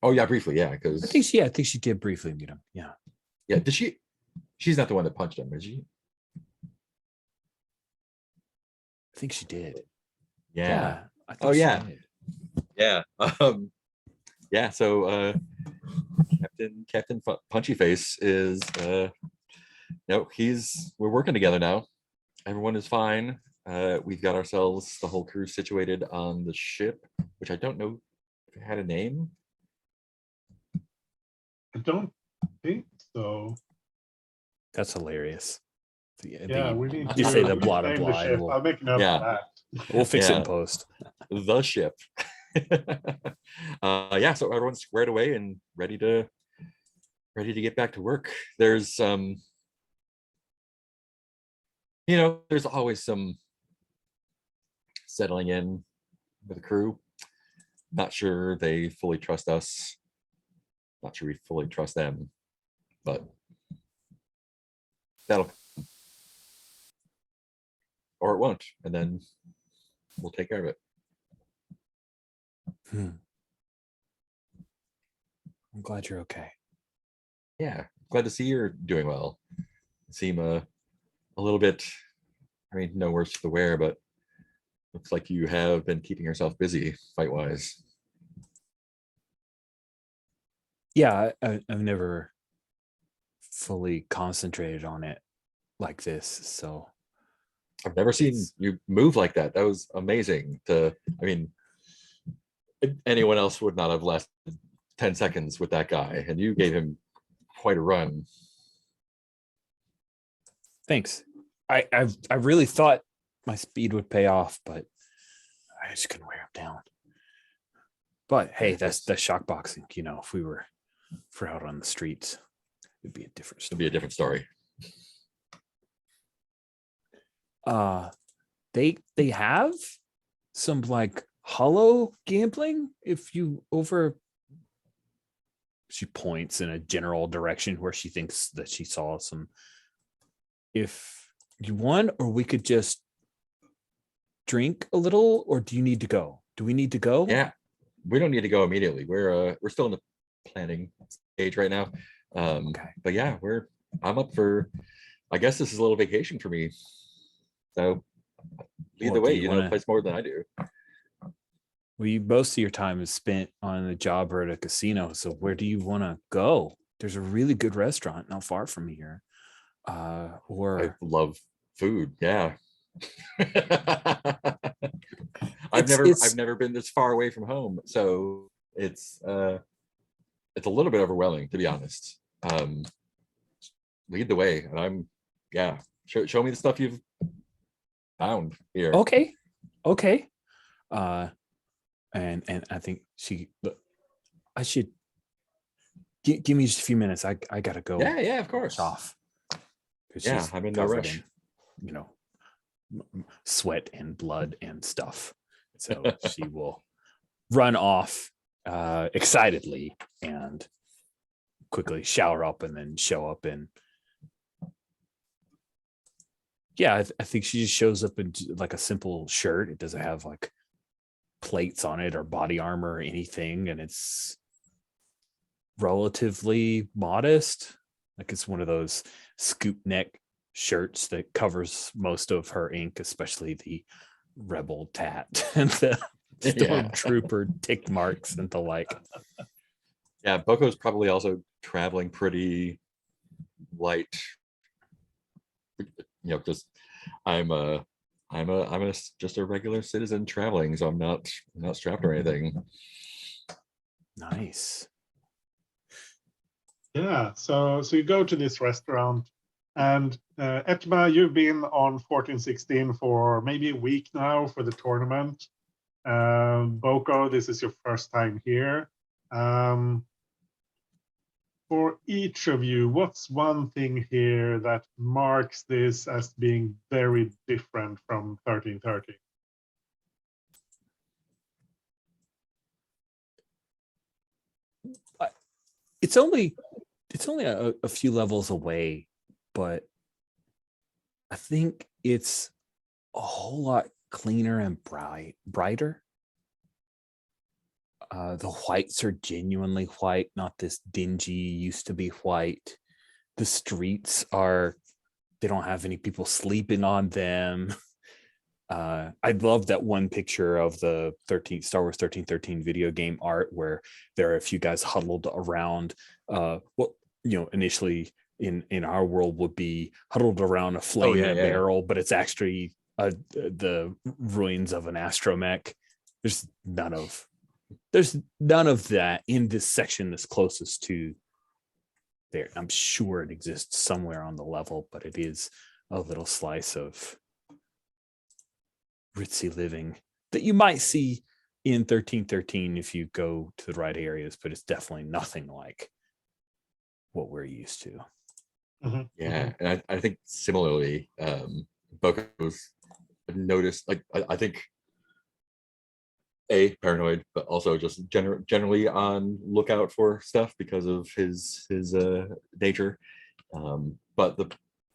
Oh yeah, briefly, yeah. Because I think she did briefly meet him. Yeah. Yeah, did she? She's not the one that punched him, is she? I think she did. Yeah. I think Oh she yeah. did. Yeah. Yeah. So Captain Punchy Face is no, we're working together now. Everyone is fine. We've got ourselves the whole crew situated on the ship, which I don't know if it had a name. I don't think so. That's hilarious. Yeah, we need you to say the we need to blah name blah. the ship. I'll make a note Yeah. of that. We'll fix it in Yeah. post. The ship. Yeah, so everyone's squared away and ready to get back to work. There's there's always some settling in with the crew. Not sure they fully trust us. Not sure we fully trust them, but that'll, or it won't, and then we'll take care of it. I'm glad you're okay. Yeah, glad to see you're doing well. Seem a little bit, I mean, no worse for the wear, but looks like you have been keeping yourself busy fight-wise. Yeah, I've never fully concentrated on it like this, so I've never seen you move like that. That was amazing. I mean, anyone else would not have lasted 10 seconds with that guy, and you gave him quite a run. Thanks. I really thought my speed would pay off, but I just couldn't wear him down. But hey, that's shock boxing. If we're out on the streets, it'd be a different story. It'd be a different story. They have some like hollow gambling if you she points in a general direction where she thinks that she saw some. If you want, or we could just drink a little, or do you need to go? Do we need to go? Yeah, we don't need to go immediately. We're still in the planning stage right now. Okay. But yeah, I'm up for, I guess this is a little vacation for me. So lead the way, you place more than I do. Well, most of your time is spent on a job or at a casino. So where do you want to go? There's a really good restaurant not far from here. I love food. Yeah. I've never been this far away from home, so it's a little bit overwhelming, to be honest. Lead the way, and show me the stuff you've found here. Okay. And I think I should give me just a few minutes. I gotta go. Yeah, of course. Off. Yeah, I'm in no rush. Sweat and blood and stuff. So she will run off excitedly and quickly shower up and then show up in. Yeah, I think she just shows up in like a simple shirt. It doesn't have like plates on it or body armor or anything, and it's relatively modest. Like it's one of those scoop neck shirts that covers most of her ink, especially the rebel tat and the stormtrooper tick marks and the like. Yeah, Boko's probably also traveling pretty light. Just I'm just a regular citizen traveling, so I'm not strapped or anything. Nice. Yeah, so you go to this restaurant, and Etma, you've been on 1416 for maybe a week now for the tournament. Boko, this is your first time here. For each of you, what's one thing here that marks this as being very different from 1330? It's only a few levels away, but I think it's a whole lot cleaner and brighter. The whites are genuinely white, not this dingy used to be white. The streets they don't have any people sleeping on them. I love that one picture of the Star Wars 1313 video game art where there are a few guys huddled around what initially in our world would be huddled around a flame in a barrel, but it's actually the ruins of an astromech. There's none of that in this section that's closest to there. I'm sure it exists somewhere on the level, but it is a little slice of ritzy living that you might see in 1313 if you go to the right areas, but it's definitely nothing like what we're used to. Mm-hmm. Yeah, and I think similarly, Boko's noticed, like, I think paranoid, but also just generally on lookout for stuff because of his nature. But the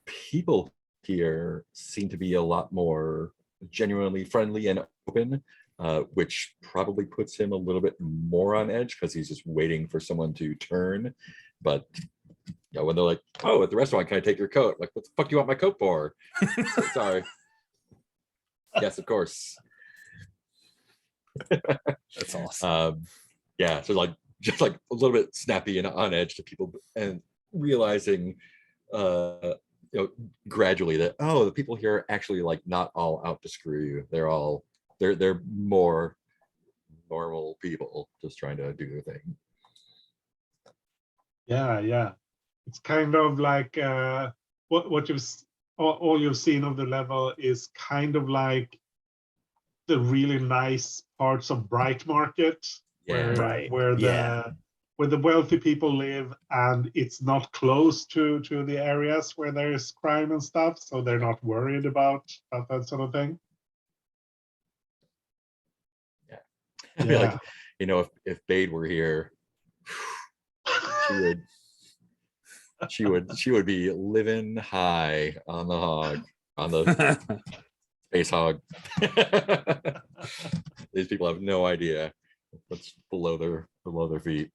people here seem to be a lot more genuinely friendly and open, which probably puts him a little bit more on edge because he's just waiting for someone to turn. But when they're like, "Oh, at the restaurant, can I take your coat?" Like, what the fuck do you want my coat for? Sorry. Yes, of course. That's awesome. Yeah, so just like a little bit snappy and on edge to people, and realizing gradually that the people here are actually like not all out to screw you. They're more normal people just trying to do their thing. Yeah. It's kind of like what all you've seen of the level is kind of like the really nice parts of Bright Market, Right. where the wealthy people live, and it's not close to the areas where there's crime and stuff, so they're not worried about that sort of thing. Yeah. I mean, like, if Bade were here, she would be living high on the hog, on the space hog. These people have no idea what's below their feet.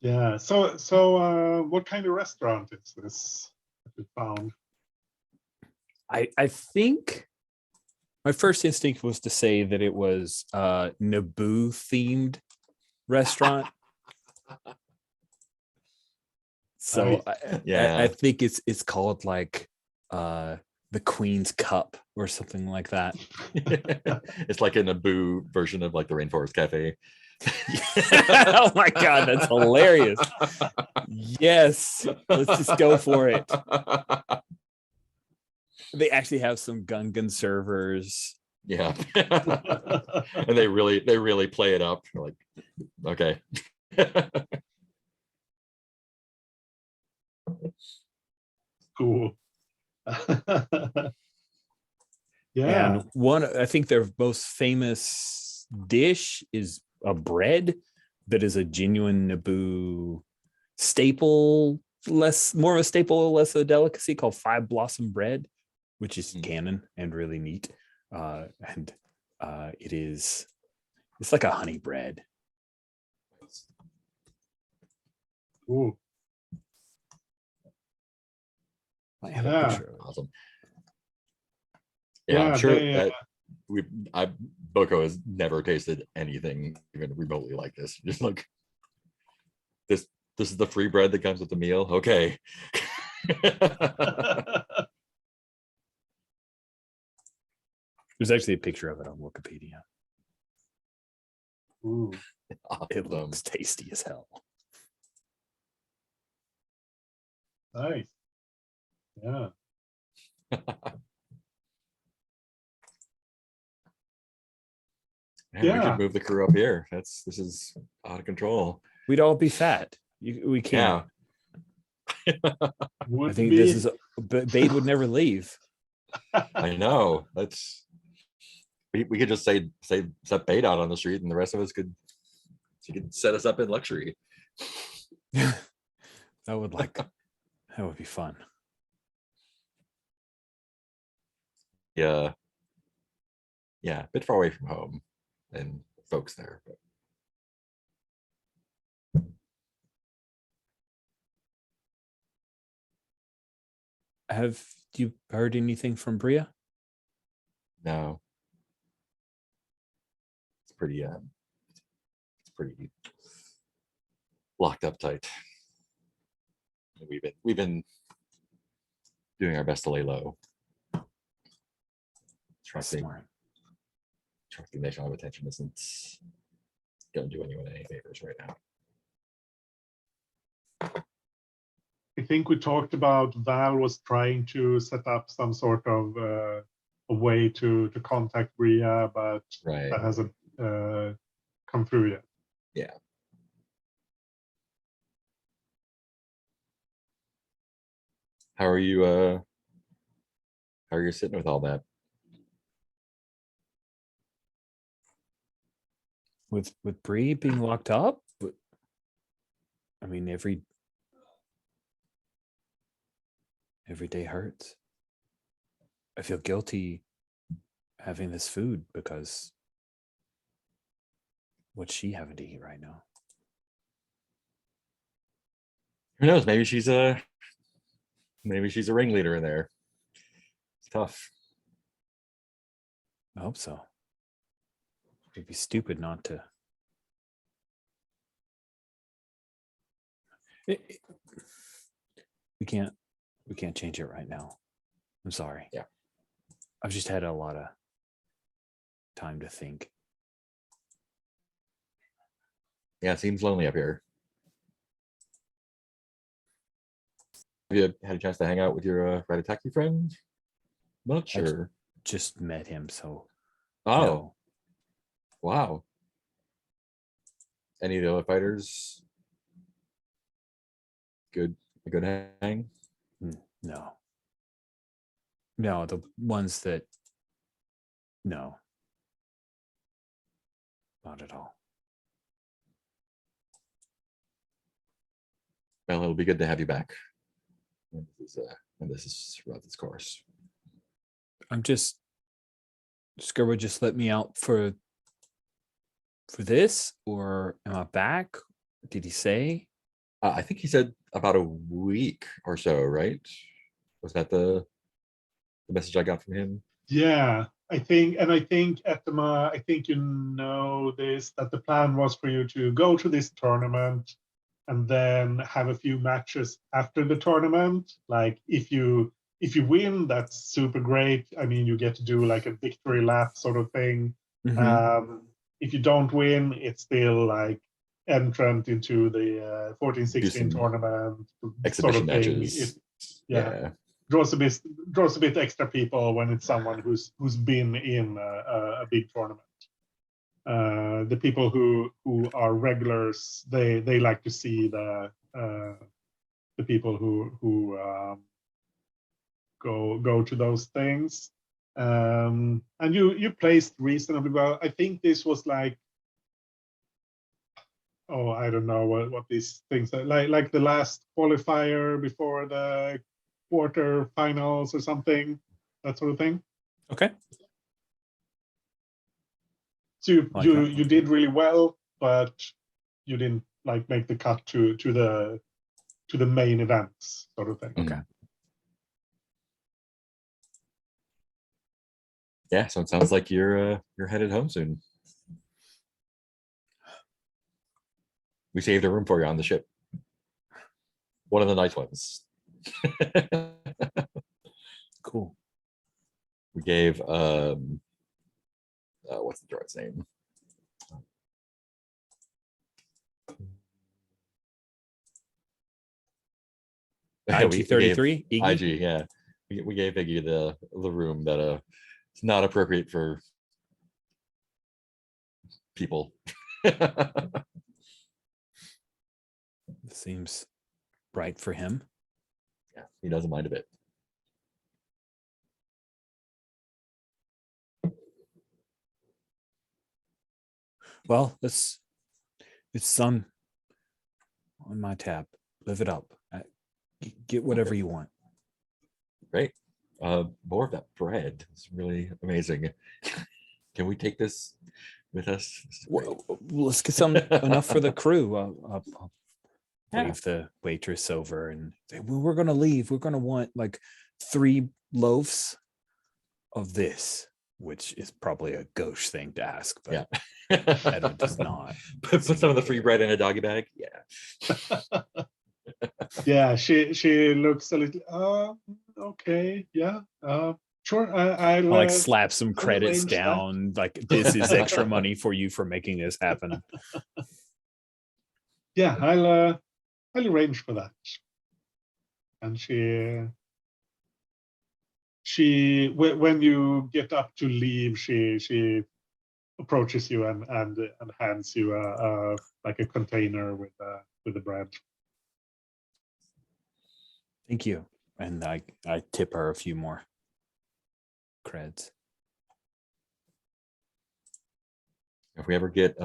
Yeah. So what kind of restaurant is this that you found? I think my first instinct was to say that it was a Naboo themed restaurant. So Nice. I think it's called like the Queen's Cup or something like that. It's like a Naboo version of like the Rainforest Cafe. Oh my god, that's hilarious. Yes, let's just go for it. They actually have some Gungan servers. Yeah. And they really play it up. They're like, okay. Cool. Yeah. And I think their most famous dish is a bread that is a genuine Naboo staple, more of a staple, less of a delicacy, called Five Blossom bread, which is canon and really neat. And it's like a honey bread. Ooh. Yeah. Awesome. Yeah, I'm sure that Boko has never tasted anything even remotely like this. Just like this is the free bread that comes with the meal. Okay. There's actually a picture of it on Wikipedia. Ooh. It looks tasty as hell. Nice. Yeah. Man, we Yeah. should move the crew up here. This is out of control. We'd all be fat. We can't. I Would think be. this is Bade would never leave. I know. We could just say set bait out on the street, and the rest of us could set us up in luxury. that would be fun. Yeah, a bit far away from home and folks there. But Have you heard anything from Bria? no, it's pretty locked up tight. We've been doing our best to lay low. Attracting national attention isn't going to do anyone any favors right now. I think we talked about Val was trying to set up some sort of a way to contact Bria, but Right. that hasn't come through yet. Yeah. How are you sitting with all that? With Bree being locked up? I mean, every day hurts. I feel guilty having this food because what's she having to eat right now? Who knows? Maybe she's a ringleader in there. It's tough. I hope so. It'd be stupid not to. We can't change it right now. I'm sorry. Yeah. I've just had a lot of time to think. Yeah, it seems lonely up here. Have you had a chance to hang out with your Ratataki friend much? Or just met him, so. Oh, no. Wow. Any of the other fighters? A good hang? No, the ones that, no, not at all. Well, it'll be good to have you back when this is throughout this course. I'm just, Skerwood just let me out for this, or am I back? Did he say? I think he said about a week or so, right? Was that the message I got from him? Yeah, I think Etema, I think you know this, that the plan was for you to go to this tournament and then have a few matches after the tournament. Like if you win, that's super great. I mean, you get to do like a victory lap sort of thing. Mm-hmm. If you don't win, it's still like entrant into the 14-16 tournament Exhibition sort of thing. matches. Yeah. Draws a bit extra people when it's someone who's been in a big tournament. The people who are regulars, they like to see the people who go to those things. And you placed reasonably well. I think this was like, oh, I don't know what these things are, like the last qualifier before the quarter finals or something, that sort of thing. Okay. So you did really well, but you didn't like make the cut to the main events sort of thing. Okay. Yeah, so it sounds like you're headed home soon. We saved a room for you on the ship. One of the nice ones. Cool. We gave what's the droid's name? IG33, Iggy? IG, yeah. We gave Iggy the room that it's not appropriate for people. Seems right for him. Yeah, he doesn't mind a bit. Well, it's sun on my tab. Live it up. Get whatever you want. Great. More of that bread is really amazing. Can we take this with us? Well, let's get some enough for the crew. I'll Yeah. wave the waitress over and say, well, we're gonna leave. We're gonna want like 3 loaves of this, which is probably a gauche thing to ask, but Yeah. Edward does not. Put some of the free bread in a doggy bag. Yeah. Yeah, she looks a little. Okay, yeah. Sure. I'll I'll like slap some I'll credits arrange that. down. Like, this is extra money for you for making this happen. Yeah, I'll arrange for that. And when you get up to leave, she approaches you and hands you like a container with the bread. Thank you. And I tip her a few more creds. If we ever get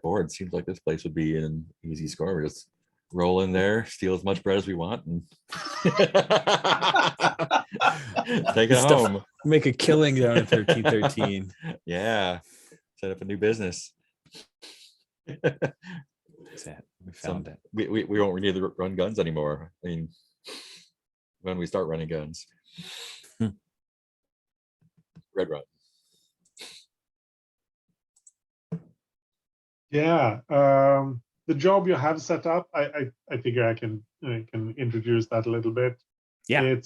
bored, it seems like this place would be an easy score. We just roll in there, steal as much bread as we want, and take it Stuff- home. Make a killing down at 1313. Yeah, set up a new business. That's it. We found it. We won't need to run guns anymore. I mean, when we start running guns, Red Run. Yeah, the job you have set up, I figure I can introduce that a little bit. Yeah.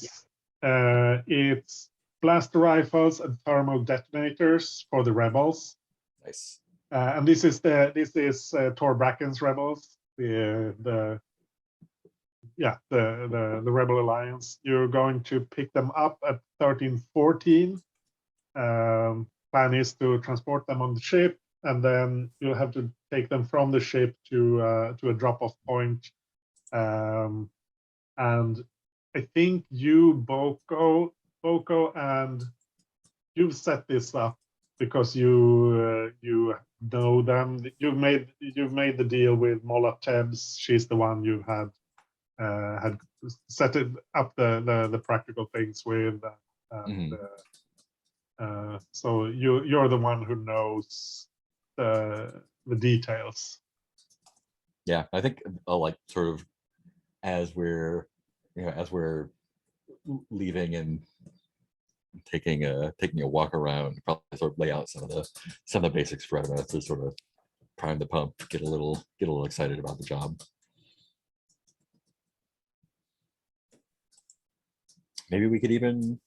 It's blaster rifles and thermal detonators for the rebels. Nice. And this is Tor Bracken's rebels, the Rebel Alliance. You're going to pick them up at 1314. Plan is to transport them on the ship, and then you'll have to take them from the ship to a drop-off point. And I think you, Boko, and you've set this up because you know them. You've made the deal with Mola Tebs. She's the one you had set it up the practical things with. So you're the one who knows the details. Yeah, I think like sort of as we're leaving and taking a walk around, probably sort of lay out some of the basics for Edema to sort of prime the pump, get a little excited about the job. Maybe we could even,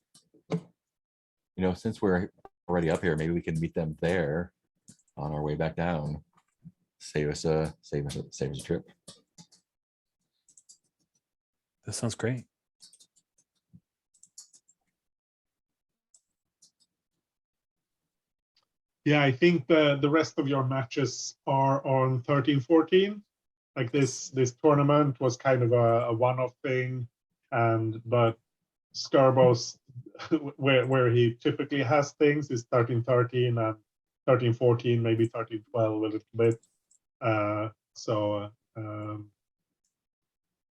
since we're already up here, maybe we can meet them there on our way back down. Save us a trip. That sounds great. Yeah, I think the rest of your matches are on 13-14. Like this tournament was kind of a one-off thing, but Scarbo's where he typically has things is 13-13 and 13-14, maybe 13-12 a little bit.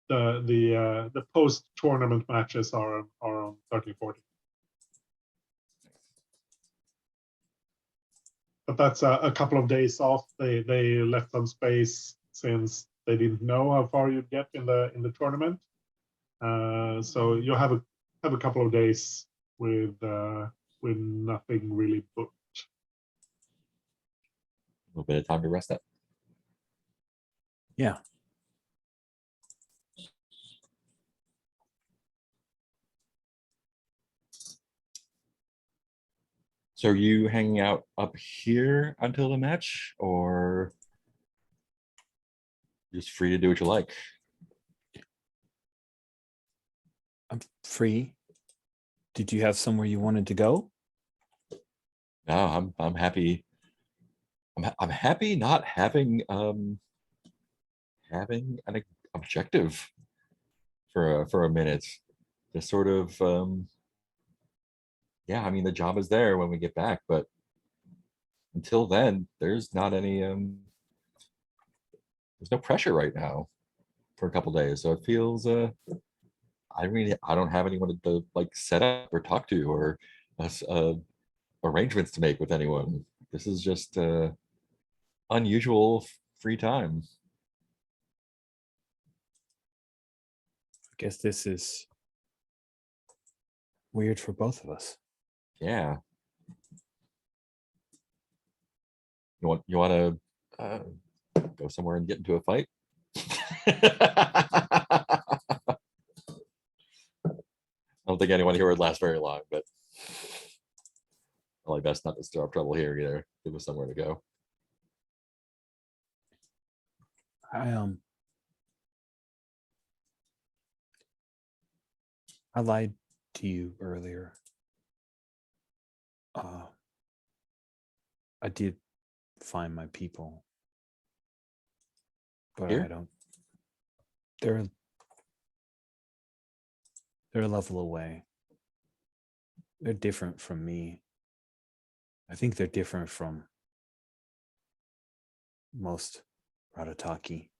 The post-tournament matches are on 13-14. But that's a couple of days off. They left some space since they didn't know how far you'd get in the tournament. So you'll have a couple of days with nothing really booked. A little bit of time to rest up. Yeah. So are you hanging out up here until the match, or just free to do what you like? I'm free. Did you have somewhere you wanted to go? No, I'm happy. I'm happy not having having an objective for a minute. Just sort of yeah, I mean the job is there when we get back, but until then, there's not any there's no pressure right now for a couple days. So it feels I don't have anyone to like set up or talk to or arrangements to make with anyone. This is just unusual free time. I guess this is weird for both of us. Yeah. You want to go somewhere and get into a fight? I don't think anyone here would last very long, but probably best not to stir up trouble here either. Give us somewhere to go. I lied to you earlier. I did find my people, but Here? I don't. They're a level away. They're different from me. I think they're different from most Ratataki.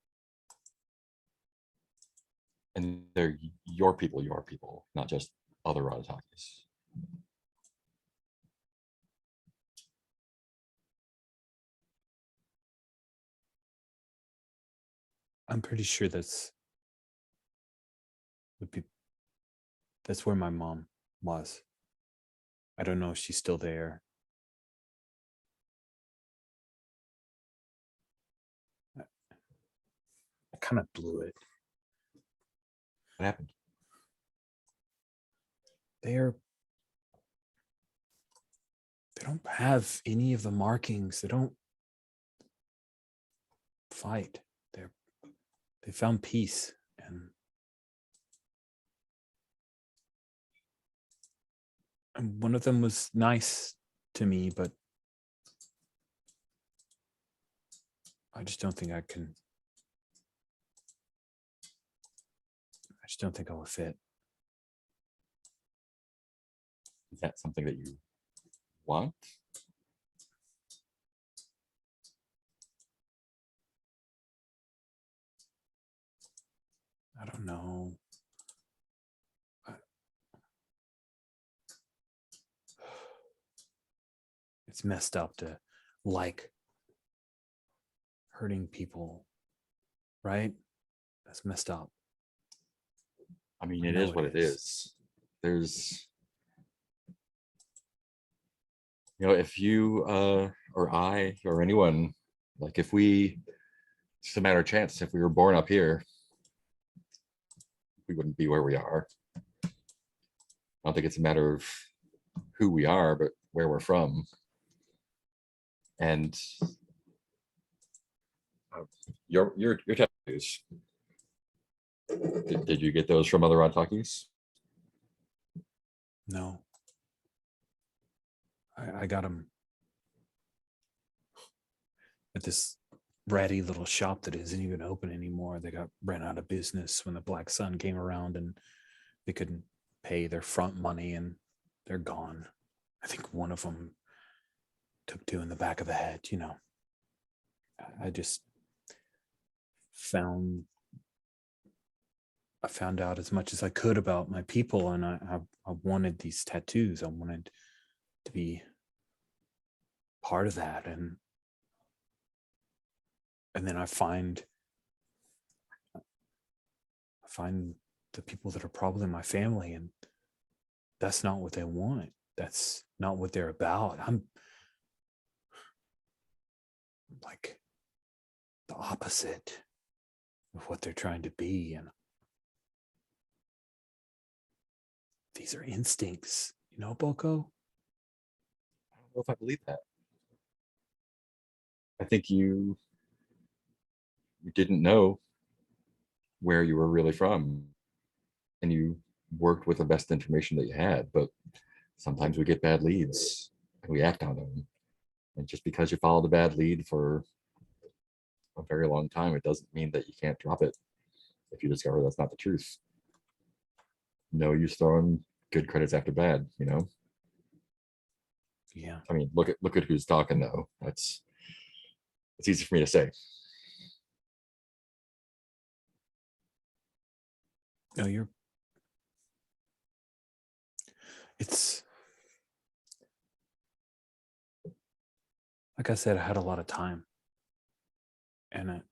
And they're your people, not just other Ratatakis. I'm pretty sure that's where my mom was. I don't know if she's still there. I kind of blew it. What happened? They don't have any of the markings. They don't fight. They found peace, and one of them was nice to me, but I just don't think I can. I just don't think I will fit. Is that something that you want? I don't know. It's messed up to like hurting people, right? That's messed up. I mean, I it know is what it is. There's, you know, if you or I or anyone, like if we, it's just a matter of chance, if we were born up here, we wouldn't be where we are. I don't think it's a matter of who we are, but where we're from. And your tattoos. Did you get those from other Ratakis? No. I got them at this ratty little shop that isn't even open anymore. They got ran out of business when the Black Sun came around and they couldn't pay their front money and they're gone. I think one of them took two in the back of the head, you know. I found out as much as I could about my people, and I wanted these tattoos. I wanted to be part of that, and then I find the people that are probably my family, and that's not what they want. That's not what they're about. I'm like the opposite of what they're trying to be, and these are instincts, you know, Boko? I don't know if I believe that. I think you didn't know where you were really from, and you worked with the best information that you had, but sometimes we get bad leads and we act on them. And just because you follow the bad lead for a very long time, it doesn't mean that you can't drop it if you discover that's not the truth. No use throwing good credits after bad, you know? Yeah. I mean, look at who's talking though. It's easy for me to say. No, it's like I said, I had a lot of time, and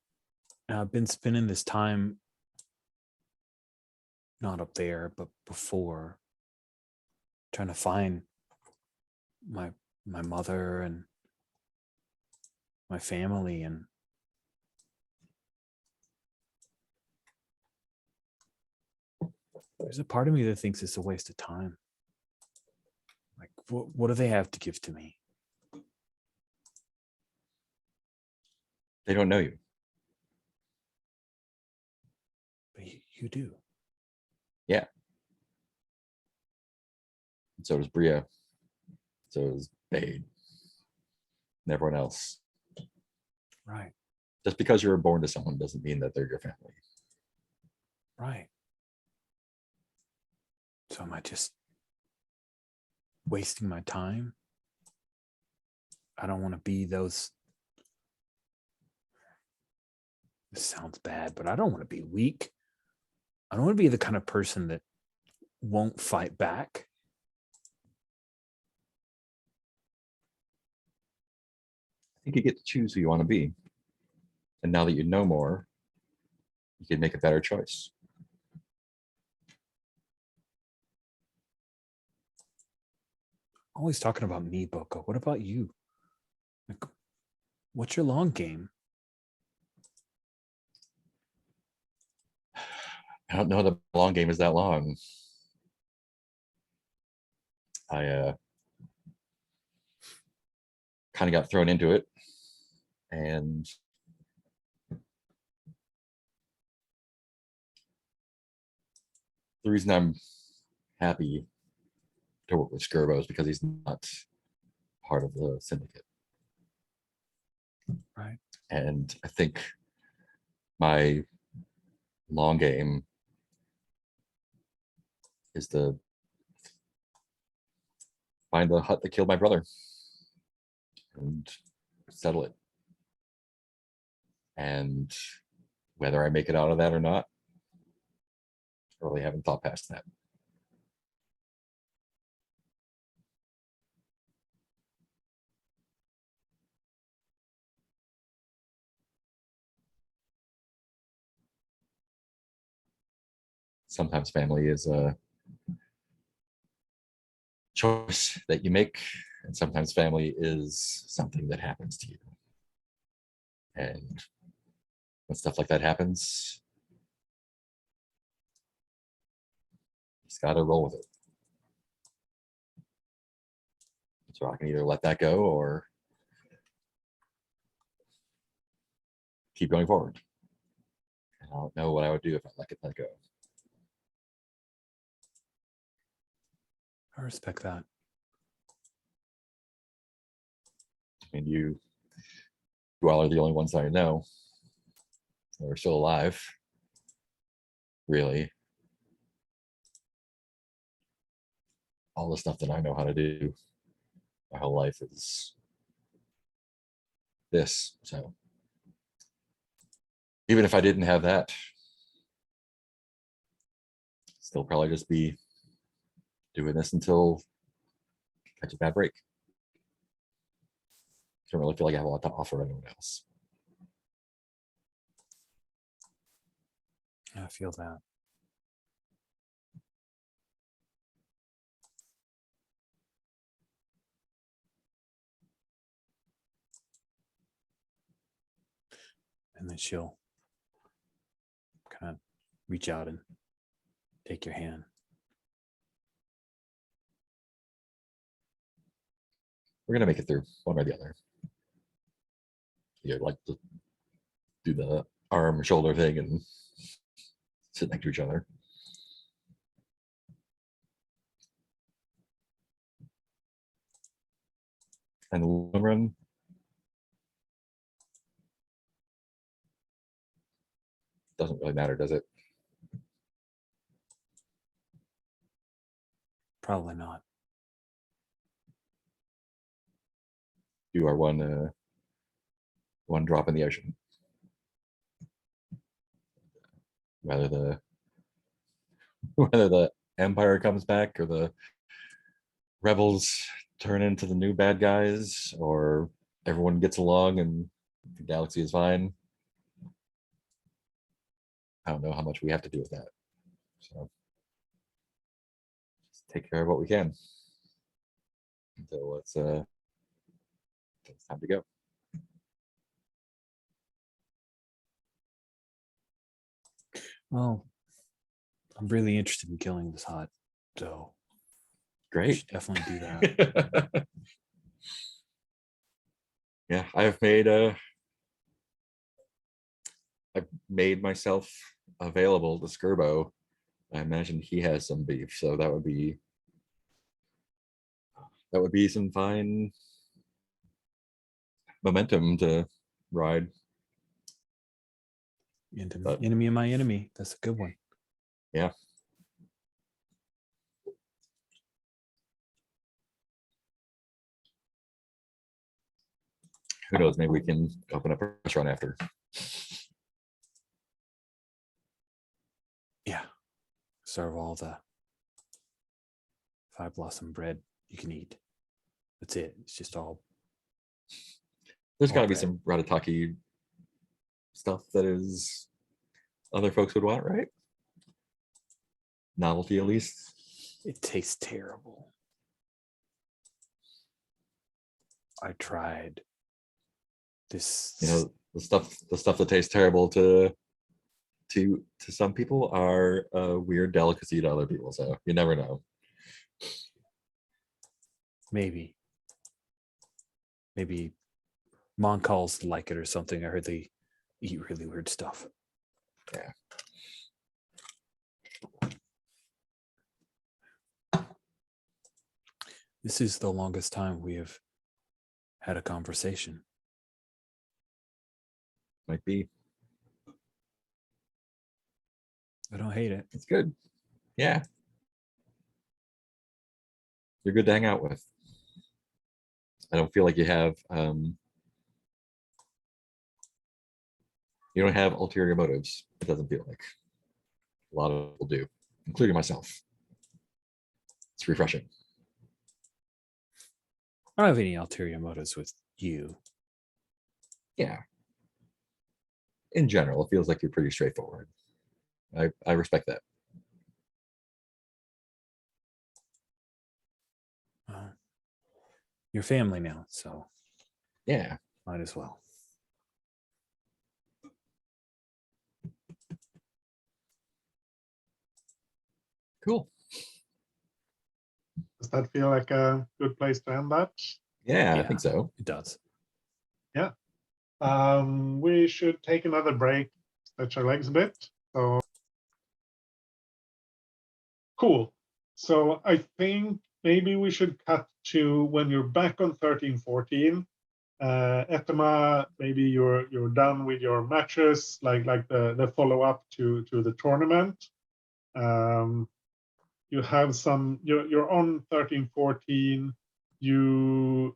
I've been spending this time not up there, but before, trying to find my mother and my family, and there's a part of me that thinks it's a waste of time. Like, what do they have to give to me? They don't know you. But you do. Yeah. And so does Bria. So does Bade. And everyone else. Right. Just because you were born to someone doesn't mean that they're your family. Right. So am I just wasting my time? I don't want to be those. This sounds bad, but I don't want to be weak. I don't want to be the kind of person that won't fight back. I think you get to choose who you want to be. And now that you know more, you can make a better choice. Always talking about me, Boko. What about you? Like, what's your long game? I don't know the long game is that long. I kind of got thrown into it. And the reason I'm happy to work with Skirbo is because he's not part of the syndicate. Right. And I think my long game is to find the hut that killed my brother and settle it. And whether I make it out of that or not, I really haven't thought past that. Sometimes family is a choice that you make, and sometimes family is something that happens to you. And when stuff like that happens, you just got to roll with it. So I can either let that go or keep going forward. And I don't know what I would do if I let that go. I respect that. I mean, you all are the only ones that I know that are still alive, really. All the stuff that I know how to do my whole life is this. So even if I didn't have that, still probably just be doing this until I catch a bad break. Don't really feel like I have a lot to offer anyone else. I feel that. And then she'll kind of reach out and take your hand. We're gonna make it through one or the other. You'd like to do the arm shoulder thing and sit next to each other. And the long run, doesn't really matter, does it? Probably not. You are one drop in the ocean. Whether the Empire comes back or the rebels turn into the new bad guys, or everyone gets along and the galaxy is fine. I don't know how much we have to do with that. So just take care of what we can until it's time to go. Well, I'm really interested in killing this hot, so we Great. should definitely do that. Yeah, I've made myself available to Skirbo. I imagine he has some beef, so that would be some fine momentum to ride. But- Enemy of my enemy. That's a good one. Yeah. Who knows? Maybe we can open up a restaurant after. Yeah. Serve all the 5 blossom bread you can eat. That's it. It's just all. There's All got to be bread. some ratataki stuff that is other folks would want, right? Novelty, at least. It tastes terrible. I tried this. You know, the stuff that tastes terrible to some people are a weird delicacy to other people. So you never know. Maybe Moncalls like it or something. I heard they eat really weird stuff. Yeah. This is the longest time we have had a conversation. Might be. I don't hate it. It's good. Yeah. You're good to hang out with. I don't feel like you have you don't have ulterior motives. It doesn't feel like. A lot of people do, including myself. It's refreshing. I don't have any ulterior motives with you. Yeah. In general, it feels like you're pretty straightforward. I respect that. You're family now, so Yeah. might as well. Cool. Does that feel like a good place to end that? Yeah, I Yeah. think so. It does. We should take another break, stretch our legs a bit. So cool. So I think maybe we should cut to when you're back on 13-14. Etema, maybe you're done with your matches, like the follow-up to the tournament. You have some, you're on 13-14. You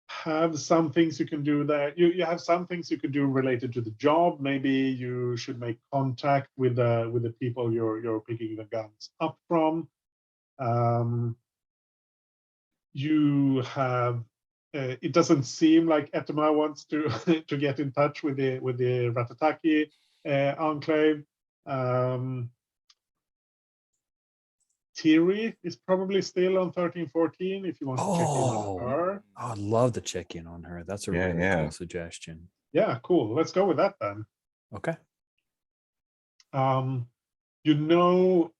have some things you can do there. You have some things you could do related to the job. Maybe you should make contact with the people you're picking the guns up from. You have. It doesn't seem like Etema wants to to get in touch with the Ratataki enclave. Thierry is probably still on 13-14 if you want to check in on her. I'd love to check in on her. That's a Yeah, really yeah. cool suggestion. Yeah, cool. Let's go with that then. Okay. You know,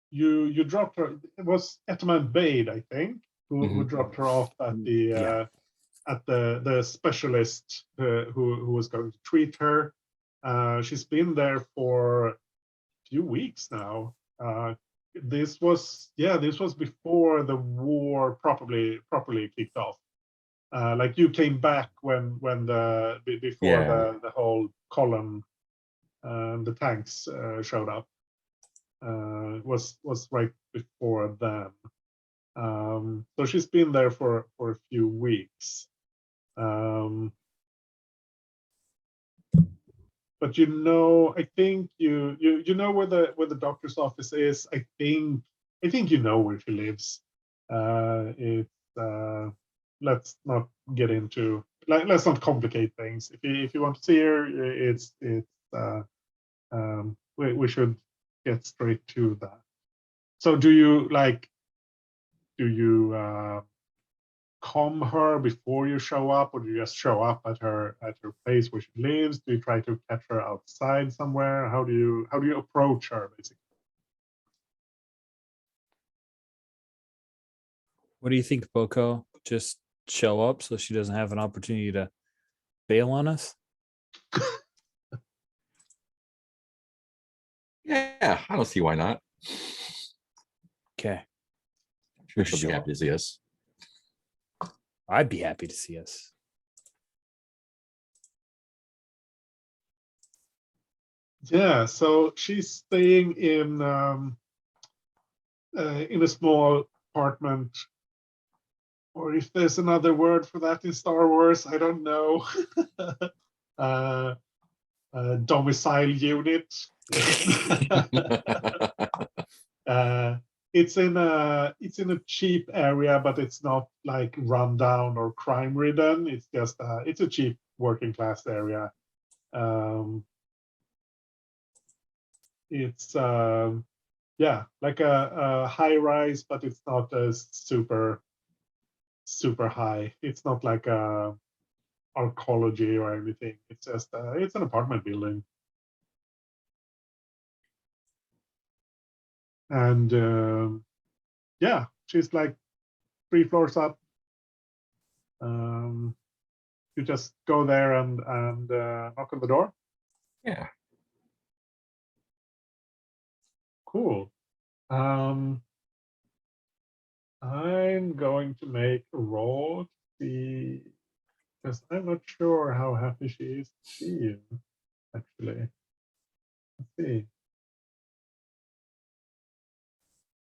you dropped her. It was Etman Bade, I think, who dropped her off at the Yeah. at the specialist who was going to treat her. She's been there for a few weeks now. this was before the war properly kicked off. Like you came back when before Yeah. the whole column, the tanks showed up. Was right before then. So she's been there for a few weeks. But you know, I think you know where the doctor's office is. I think you know where she lives. It's let's not get into let's not complicate things. If you want to see her, we should get straight to that. So do you calm her before you show up, or do you just show up at her place where she lives? Do you try to catch her outside somewhere? How do you approach her, basically? What do you think, Boko? Just show up so she doesn't have an opportunity to bail on us? Yeah, I don't see why not. Okay. I'm sure she'll Show be happy to see us. I'd be happy to see us. Yeah, so she's staying in a small apartment, or if there's another word for that in Star Wars, I don't know. Domicile unit. It's in a cheap area, but it's not like run down or crime ridden. It's just it's a cheap working class area. It's yeah, like a high rise, but it's not as super high. It's not like a arcology or anything. It's just it's an apartment building. And yeah, she's like 3 floors up. You just go there and knock on the door. Yeah. Cool. I'm going to make a roll to see, because I'm not sure how happy she is to see you, actually. Let's see.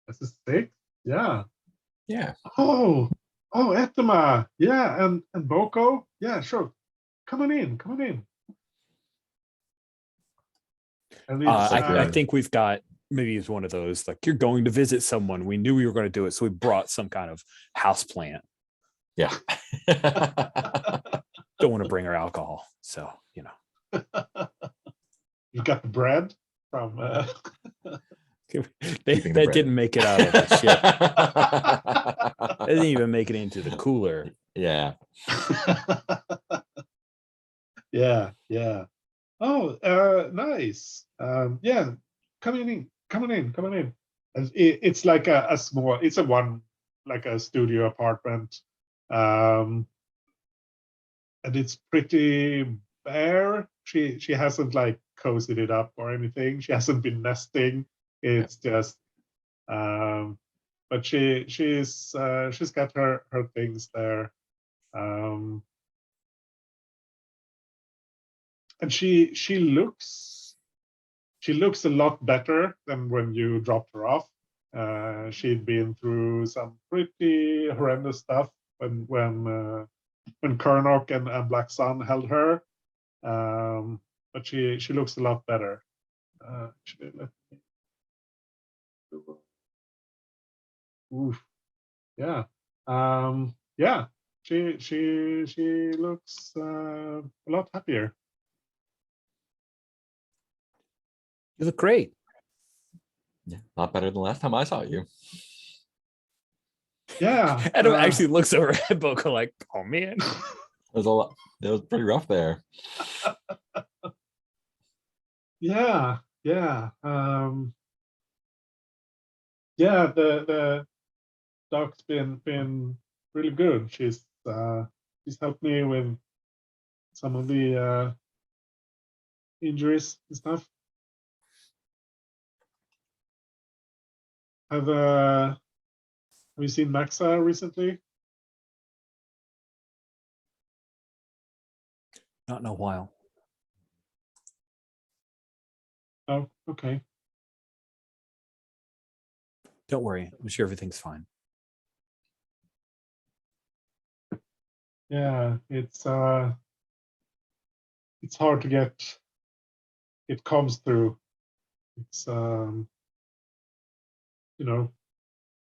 That's a 6? Yeah. Yeah. Oh, Etema. Yeah, and Boko. Yeah, sure. Come on in. And it's I think we've got, maybe it's one of those, like, you're going to visit someone. We knew we were going to do it, so we brought some kind of house plant. Yeah. Don't want to bring her alcohol, so you know. You got the bread from that didn't make it out of the ship. It didn't even make it into the cooler. Yeah. Yeah. Oh, nice. Yeah, coming in. And it's like a small, it's a one, like a studio apartment. And it's pretty bare. She hasn't like cozied it up or anything. She hasn't been nesting. It's just but she's got her things there. And she looks a lot better than when you dropped her off. She'd been through some pretty horrendous stuff when Kernok and Black Sun held her. But she looks a lot better. Actually, let me. Oof. Yeah. Yeah. She looks a lot happier. You look great. Yeah. Not better than last time I saw you. Yeah. Adam actually looks over at Boko like, oh man. It was pretty rough there. Yeah. Yeah. Yeah, the doc's been really good. She's helped me with some of the injuries and stuff. Have you seen Maxa recently? Not in a while. Oh, okay. Don't worry. I'm sure everything's fine. Yeah, it's hard to get it comes through. It's you know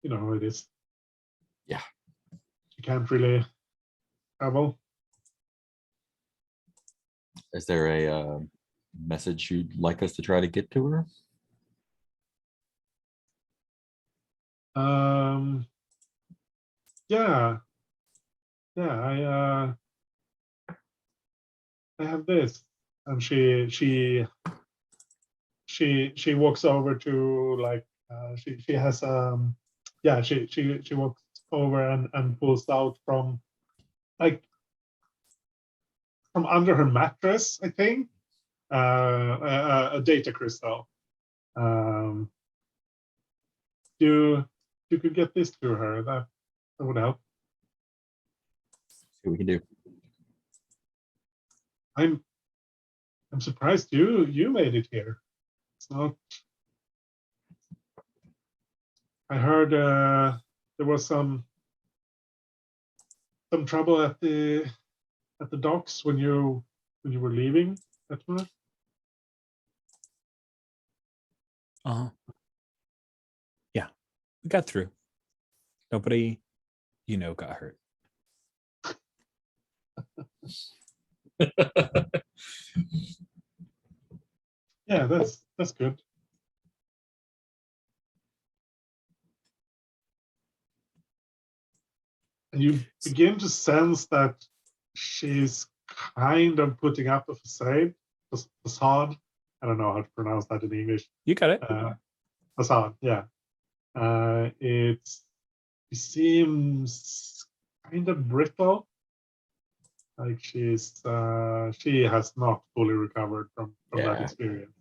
how it is. Yeah. You can't really travel. Is there a message you'd like us to try to get to her? Yeah, I have this, and she walks over to like she has yeah, she walks over and pulls out from like from under her mattress, I think, a data crystal. You could get this to her. That would help. See what we can do. I'm surprised you made it here. It's not. I heard there was some trouble at the docks when you were leaving. Etna. Uh-huh. Yeah, we got through. Nobody, got hurt. Yeah, that's good. And you begin to sense that she's kind of putting up a facade. I don't know how to pronounce that in English. You got it. Facade, yeah. It seems kind of brittle. Like she has not fully recovered from that Yeah. experience.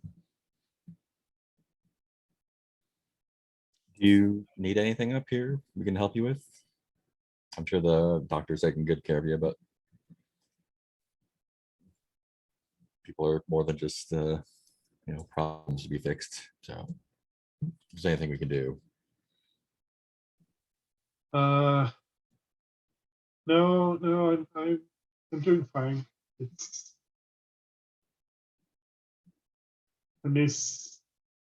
Do you need anything up here we can help you with? I'm sure the doctor's taking good care of you, but people are more than just problems to be fixed. So if there's anything we can do. No, I'm doing fine. I miss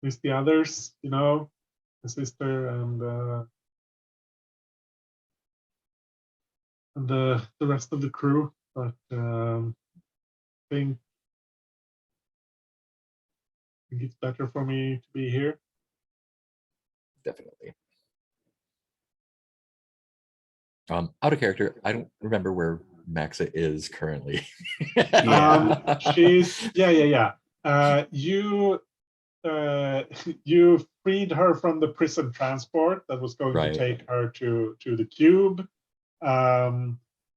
the others, my sister and the rest of the crew. But I think it's better for me to be here. Definitely. Out of character, I don't remember where Maxa is currently. She's yeah. You freed her from the prison transport that was going Right. to take her to the cube.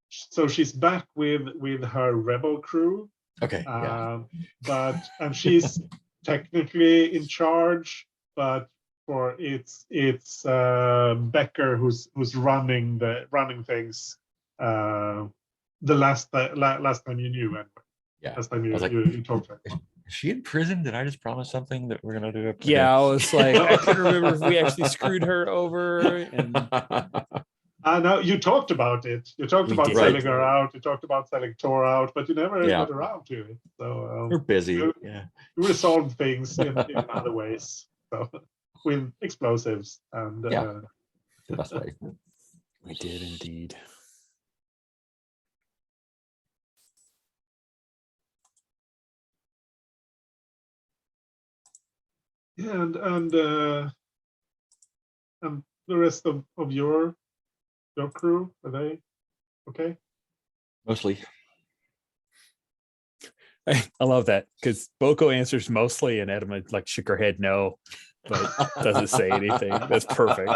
So she's back with her rebel crew. Okay. Yeah. And she's technically in charge, but for it's Becker who's running things. The last time you knew, anyway. Yeah. Last time I was like, you talked to her. is she in prison? Did I just promise something that we're gonna do? Okay. Yeah, I was like, I couldn't remember if we actually screwed her over. And No, you talked about it. You talked We about did. selling her out. You talked about selling Tor out, but you never Yeah. got around to it. So We're busy. you Yeah. resolved things in other ways. So with explosives and Yeah. The best way. we did indeed. yeah, and the rest of your crew, are they okay? Mostly. I love that because Boko answers mostly, and Edma like shook her head no, but doesn't say anything. That's perfect.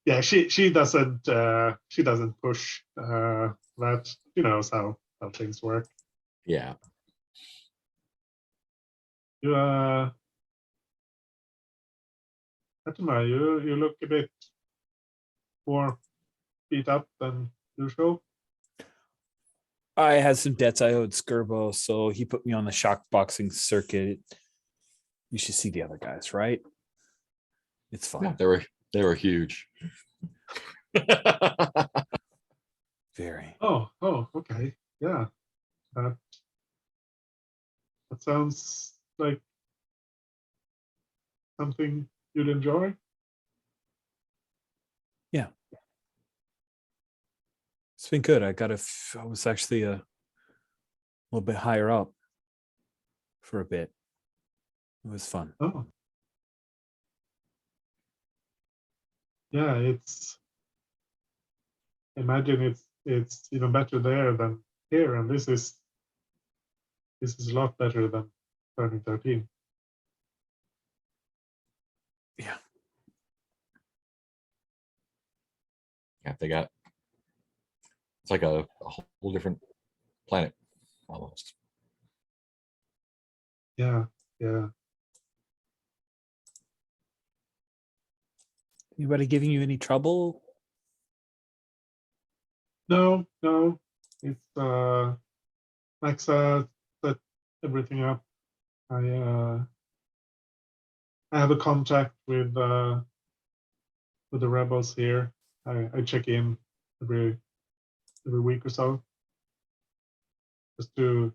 Yeah, she doesn't push that. She knows how things work. Yeah. You Fatima, you look a bit more beat up than usual. I had some debts I owed Skirbo, so he put me on the shock boxing circuit. You should see the other guys, right? It's fun. Yeah, they were huge. Very. Oh, okay. Yeah. That sounds like something you'd enjoy. Yeah. It's been good. I was actually a little bit higher up for a bit. It was fun. Oh. Yeah, imagine it's even better there than here, and this is a lot better than turning 13. Yeah. Yeah, they got it's like a whole different planet almost. Yeah. Anybody giving you any trouble? No. It's Max set everything up. I have a contact with the rebels here. I check in every week or so, just to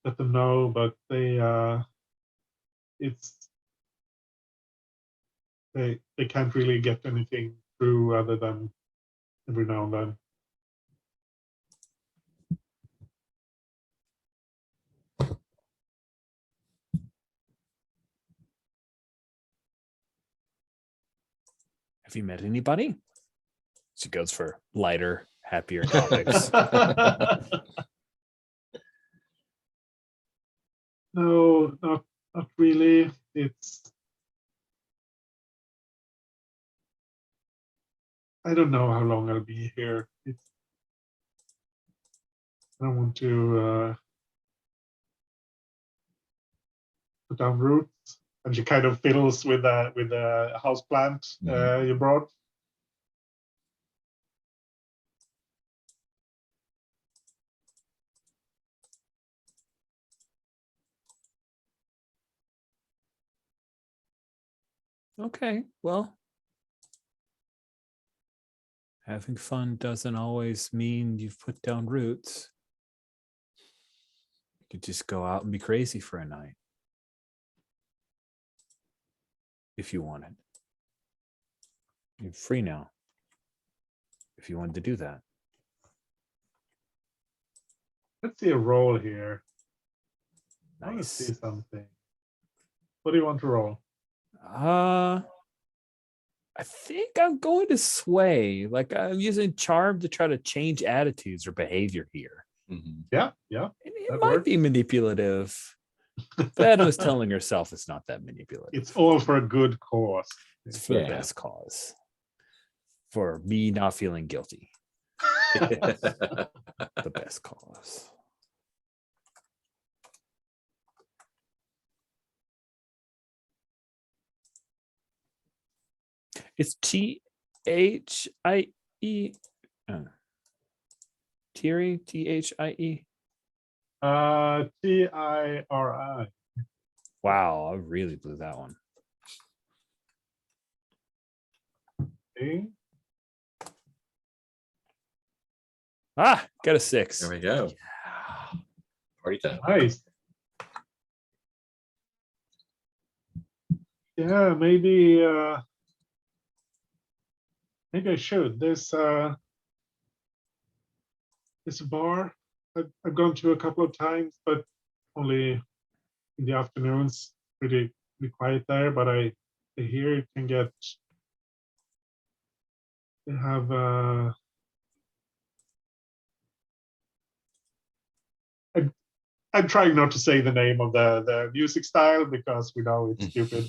let them know. But they can't really get anything through other than every now and then. Have you met anybody? She goes for lighter, happier topics. No, not really. I don't know how long I'll be here. I don't want to put down roots. And she kind of fiddles with the house plant you brought. Okay, well, having fun doesn't always mean you've put down roots. You could just go out and be crazy for a night if you wanted. You're free now if you wanted to do that. Let's see a roll here. I want to see Nice. something. What do you want to roll? I think I'm going to sway. Like I'm using charm to try to change attitudes or behavior here. Mhm. Yeah. And it That might be works. manipulative. But was telling herself it's not that manipulative. It's all for a good cause. It's for the Yeah. best cause. For me not feeling guilty. The best cause. It's THIE. Thierry, THIE. TIRI. Wow, I really blew that one. Okay. Ah, got a 6. There we go. Party time. Nice. Yeah, maybe I should. There's a bar I've gone to a couple of times, but only in the afternoons. Pretty quiet there, but I hear you can get. They have I'm trying not to say the name of the music style because we know it's stupid.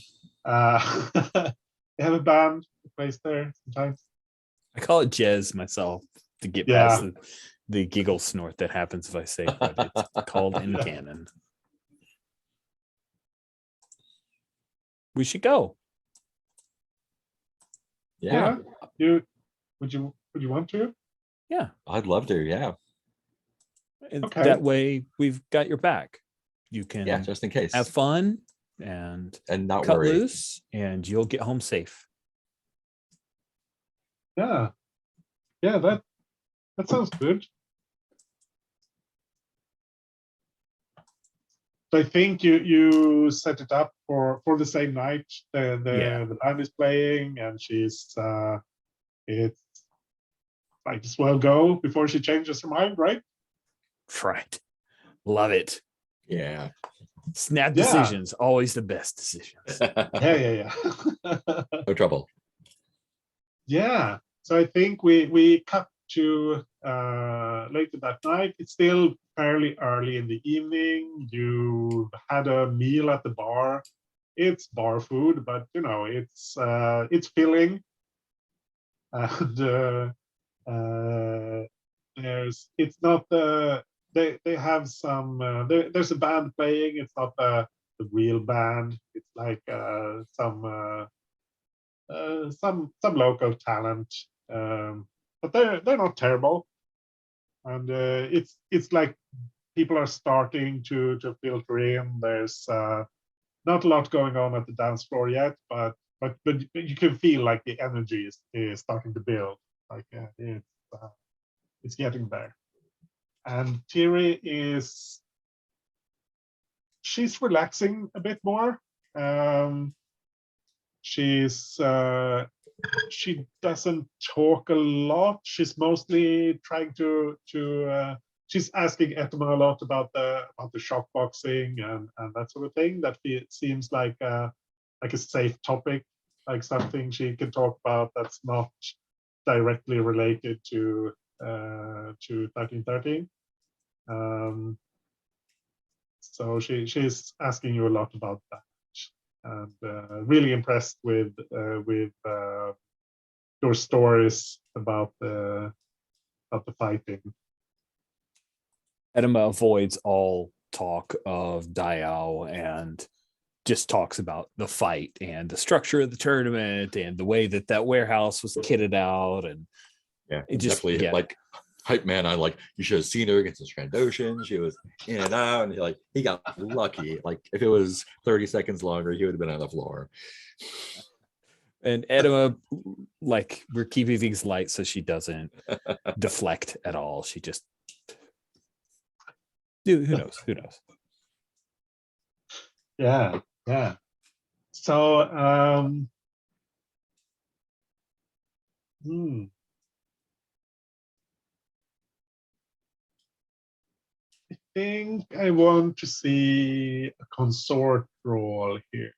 They have a band that plays there sometimes. I call it jazz myself to get past the giggle snort that happens if I say it, but it's called in canon. we should go. Yeah, Would you want to? Yeah. I'd love to. Yeah, And Okay. that way we've got your back. You can yeah, just in case. have fun and not cut worry. loose, and you'll get home safe. Yeah. Yeah, that sounds good. So I think you set it up for the same night. Yeah. The band is playing, and it's might as well go before she changes her mind, right? Right. Love it. Yeah. Snap Yeah. decisions, always the best decisions. Yeah. No trouble. Yeah. So I think we cut to later that night. It's still fairly early in the evening. You had a meal at the bar. It's bar food, but it's filling. And it's not they have some there's a band playing. It's not the real band. It's like some local talent, but they're not terrible. And it's like people are starting to filter in. There's not a lot going on at the dance floor yet, but you can feel like the energy is starting to build. Like it's getting there. And Thierry she's relaxing a bit more. She doesn't talk a lot. She's mostly trying to she's asking Etma a lot about the shock boxing and that sort of thing. That it seems like a safe topic, like something she can talk about that's not directly related to 1313. So she's asking you a lot about that, and really impressed with your stories about the fighting. Edema avoids all talk of Diao and just talks about the fight and the structure of the tournament and the way that warehouse was kitted out. And Yeah, it just definitely like hype man. I like, you should have seen her against the Trandoshan. She was in and out, and like he got lucky. Like if it was 30 seconds longer, he would have been on the floor. And Edema, like, we're keeping things light so she doesn't deflect at all. She just, dude, who knows? Who knows? Yeah. So I think I want to see a consort roll here.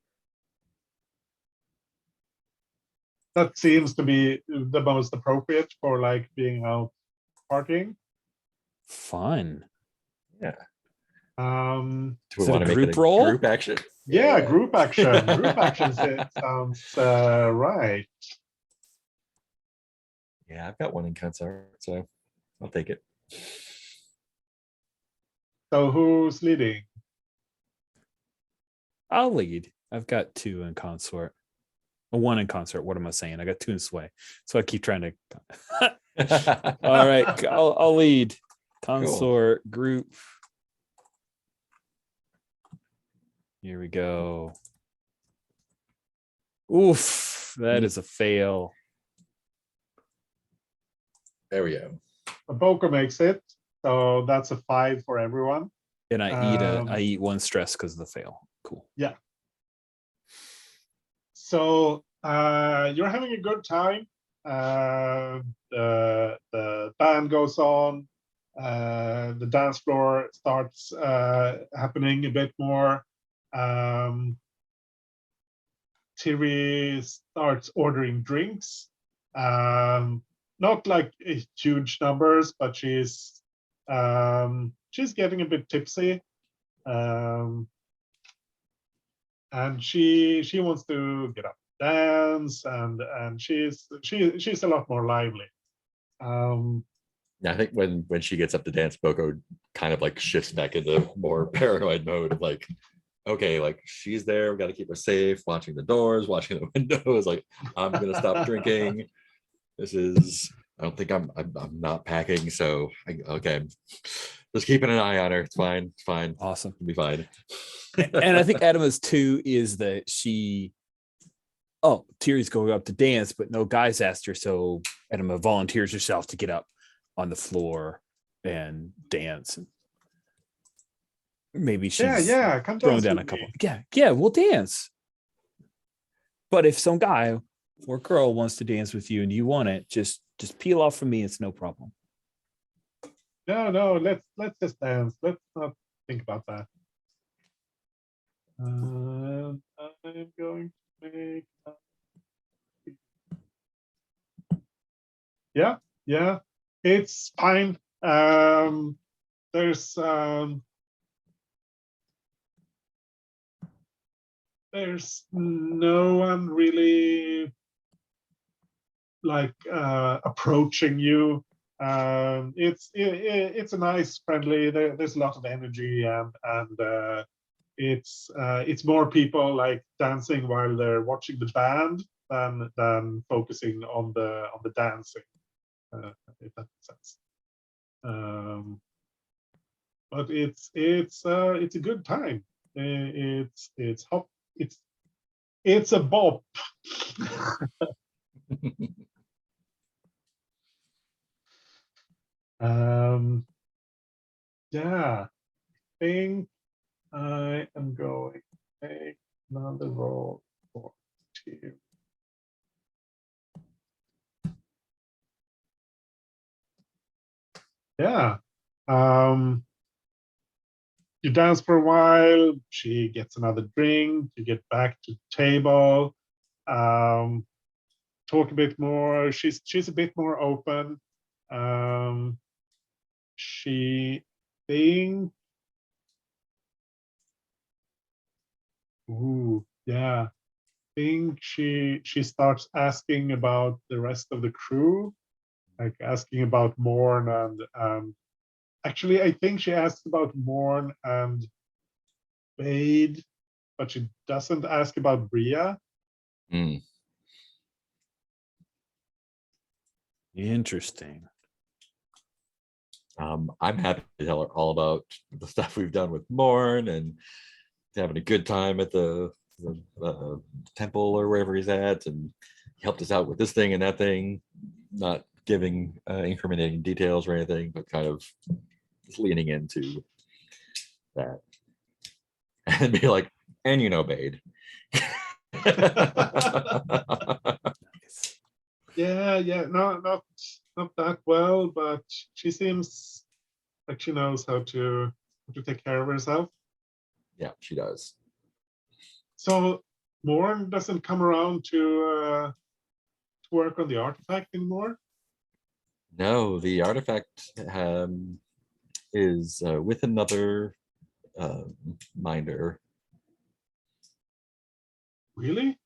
That seems to be the most appropriate for like being out partying. Fun. Yeah. Do we Is it want a to make group it a roll? group action? Yeah, group action. Group action sounds right. Yeah, I've got one in consort, so I'll take it. So who's leading? I'll lead. I've got 2 in consort. 1 in consort. What am I saying? I got 2 in sway. So I keep trying to. All right, I'll lead. Consort group. Here we go. Oof, that is a fail. There we go. Boko makes it, so that's a 5 for everyone. And I eat 1 stress because of the fail. Cool. Yeah. So you're having a good time. The band goes on. The dance floor starts happening a bit more. Thierry starts ordering drinks. Not like huge numbers, but she's getting a bit tipsy. And she wants to get up, dance, and she's a lot more lively. Yeah, I think when she gets up to dance, Boko kind of like shifts back into more paranoid mode of like, okay, like she's there, we got to keep her safe, watching the doors, watching the windows. Like, I'm gonna stop drinking. This is, I don't think I'm not packing, so okay, just keeping an eye on her. It's fine. It's fine. Awesome. It'll be fine. And I think Adama's too is that Tiri's going up to dance, but no guys asked her, so Adama volunteers herself to get up on the floor and dance. Maybe she's come throwing dance down with a couple. me. Yeah, we'll dance. But if some guy or girl wants to dance with you and you want it, just peel off from me. It's no problem. No, let's just dance. Let's not think about that. I'm going to make. Yeah, it's fine. There's no one really like approaching you. It's a nice, friendly. There's a lot of energy, and it's more people like dancing while they're watching the band than focusing on the dancing. If that makes sense. But it's a good time. It's hot. It's a bop. Yeah, I think I am going to take another roll for 2. Yeah. You dance for a while, she gets another drink, you get back to the table, talk a bit more. She's a bit more open. She thinks, yeah, think she starts asking about the rest of the crew, like asking about Morn and actually I think she asks about Morn and Bade, but she doesn't ask about Bria. Interesting. I'm happy to tell her all about the stuff we've done with Morn and having a good time at the temple or wherever he's at, and he helped us out with this thing and that thing, not giving incriminating details or anything, but kind of just leaning into that and be like, and Bade. Yeah, no, not that well, but she seems like she knows how to take care of herself. Yeah, she does. So Morn doesn't come around to work on the artifact anymore. No, the artifact is with another minder. Really?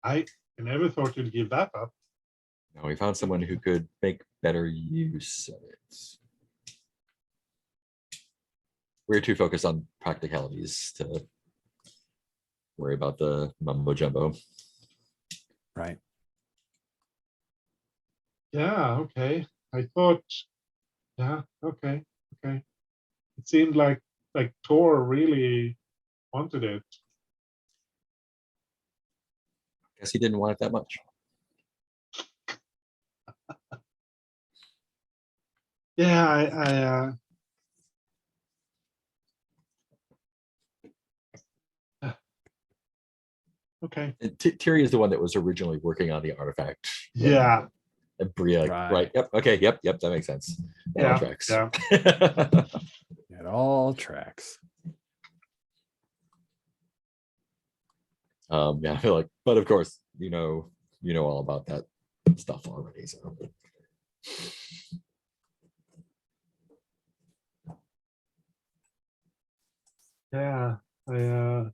I never thought you'd give that up. No, we found someone who could make better use of it. We're too focused on practicalities to worry about the mumbo jumbo. Right. Yeah, okay. I thought, yeah, okay. It seemed like Thor really wanted it. Guess he didn't want it that much. Yeah, I okay. Tiri is the one that was originally working on the artifact. Yeah. And Bria, right? Yep. Okay. Yep. That makes sense. That all tracks. Yeah. It all tracks. Yeah, I feel like, but of course, you know all about that stuff already. So Yeah, I'm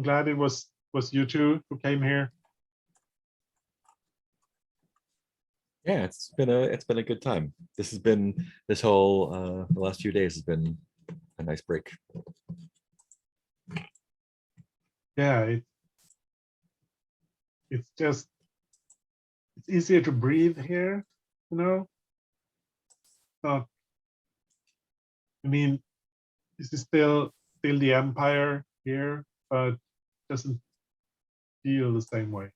glad it was you two who came here. Yeah, it's been a good time. This whole the last few days has been a nice break. Yeah, it's just it's easier to breathe here, you know. Not, I mean, this is still the empire here, but doesn't feel the same way.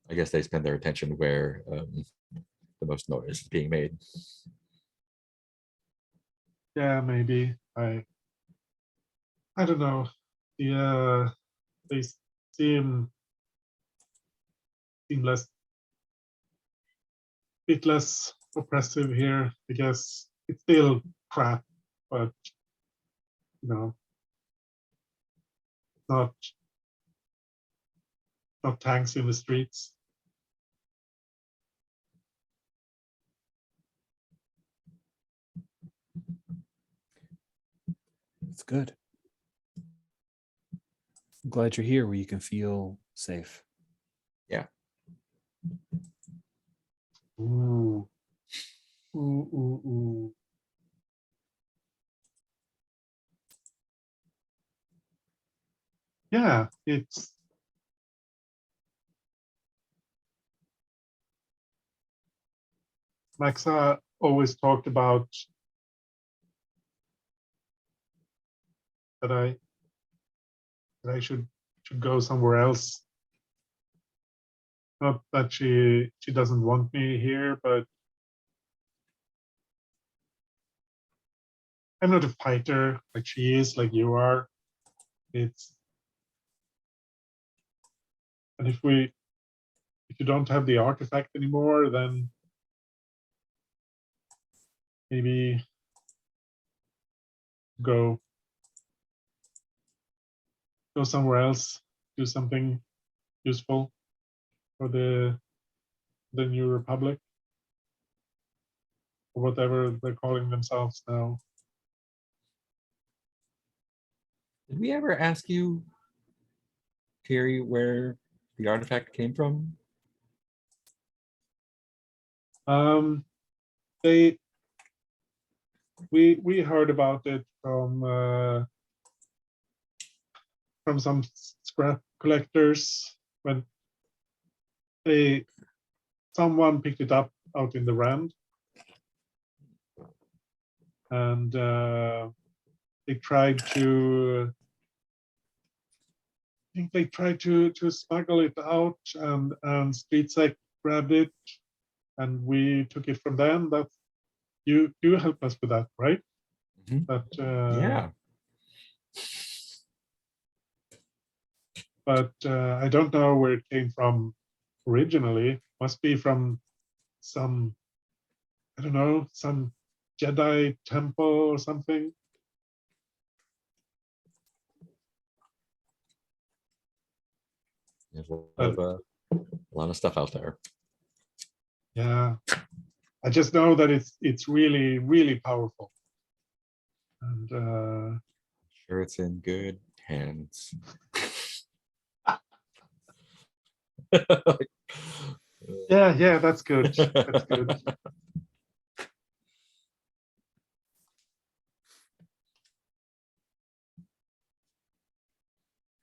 I guess they spend their attention where the most noise is being made. Yeah, maybe I don't know. Yeah, they seem less, bit less oppressive here. I guess it's still crap, but you know, not tanks in the streets. It's good. I'm glad you're here where you can feel safe. Ooh. Ooh, ooh, ooh. Yeah, it's Maxa always talked about that I should go somewhere else. Not that she doesn't want me here, but I'm not a fighter like she is, like you are. And if you don't have the artifact anymore, then maybe go somewhere else, do something useful for the New Republic, or whatever they're calling themselves now. Did we ever ask you, Terry, where the artifact came from? They we heard about it from some scrap collectors when someone picked it up out in the Rand, and they tried to. I think they tried to smuggle it out, and StreetSec grabbed it, and we took it from them. That you helped us with that, right? Mhm. But Yeah. But I don't know where it came from originally. Must be from some, I don't know, some Jedi temple or something. There's a lot of stuff out there. Yeah, I just know that it's really, really powerful. And Sure, it's in good hands. yeah, that's good. That's good.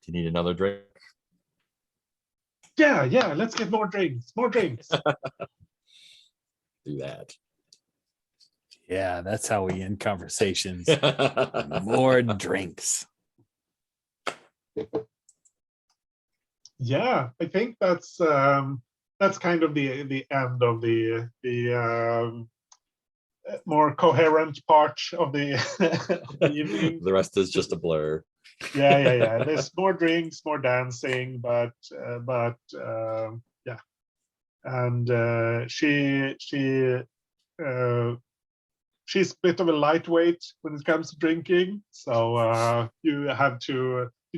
Do you need another drink? Yeah, let's get more drinks. More drinks. Do that. Yeah, that's how we end conversations. More drinks. Yeah, I think that's kind of the end of the more coherent part of the, of the evening. The rest is just a blur. Yeah. There's more drinks, more dancing, but yeah. And she's a bit of a lightweight when it comes to drinking, so you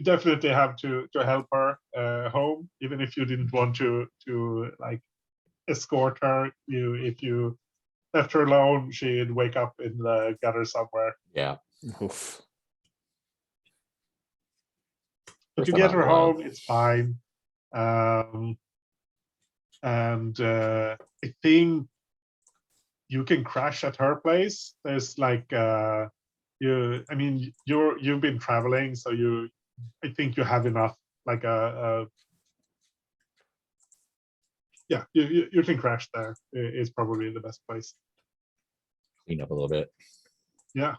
definitely have to help her home, even if you didn't want to like escort her. If you left her alone, she'd wake up in the gutter somewhere. Yeah. Oof. If First you time get out in her a while. home, it's fine. and I think you can crash at her place. There's like I mean, you've been traveling, so I think you have enough, like yeah, you can crash there. It's probably the best place. Clean up a little bit. Yeah.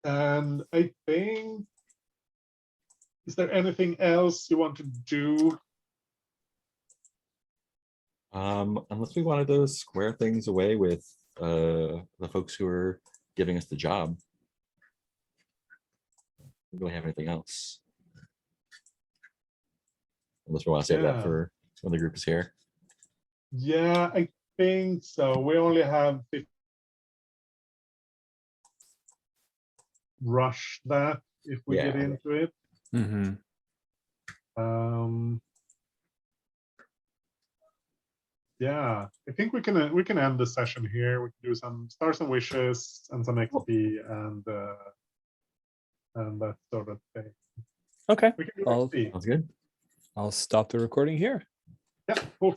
And I think, is there anything else you want to do? Unless we wanted to square things away with the folks who are giving us the job. We don't really have anything else. Unless we want to save that Yeah. for when the group is here. Yeah, I think so. We only have rush that if we get Yeah. into it. Mhm. Yeah, I think we can end the session here. We can do some stars and wishes and some XP and that sort of thing. Okay, We can do I'll XP. Sounds good. I'll stop the recording here. Yeah, cool.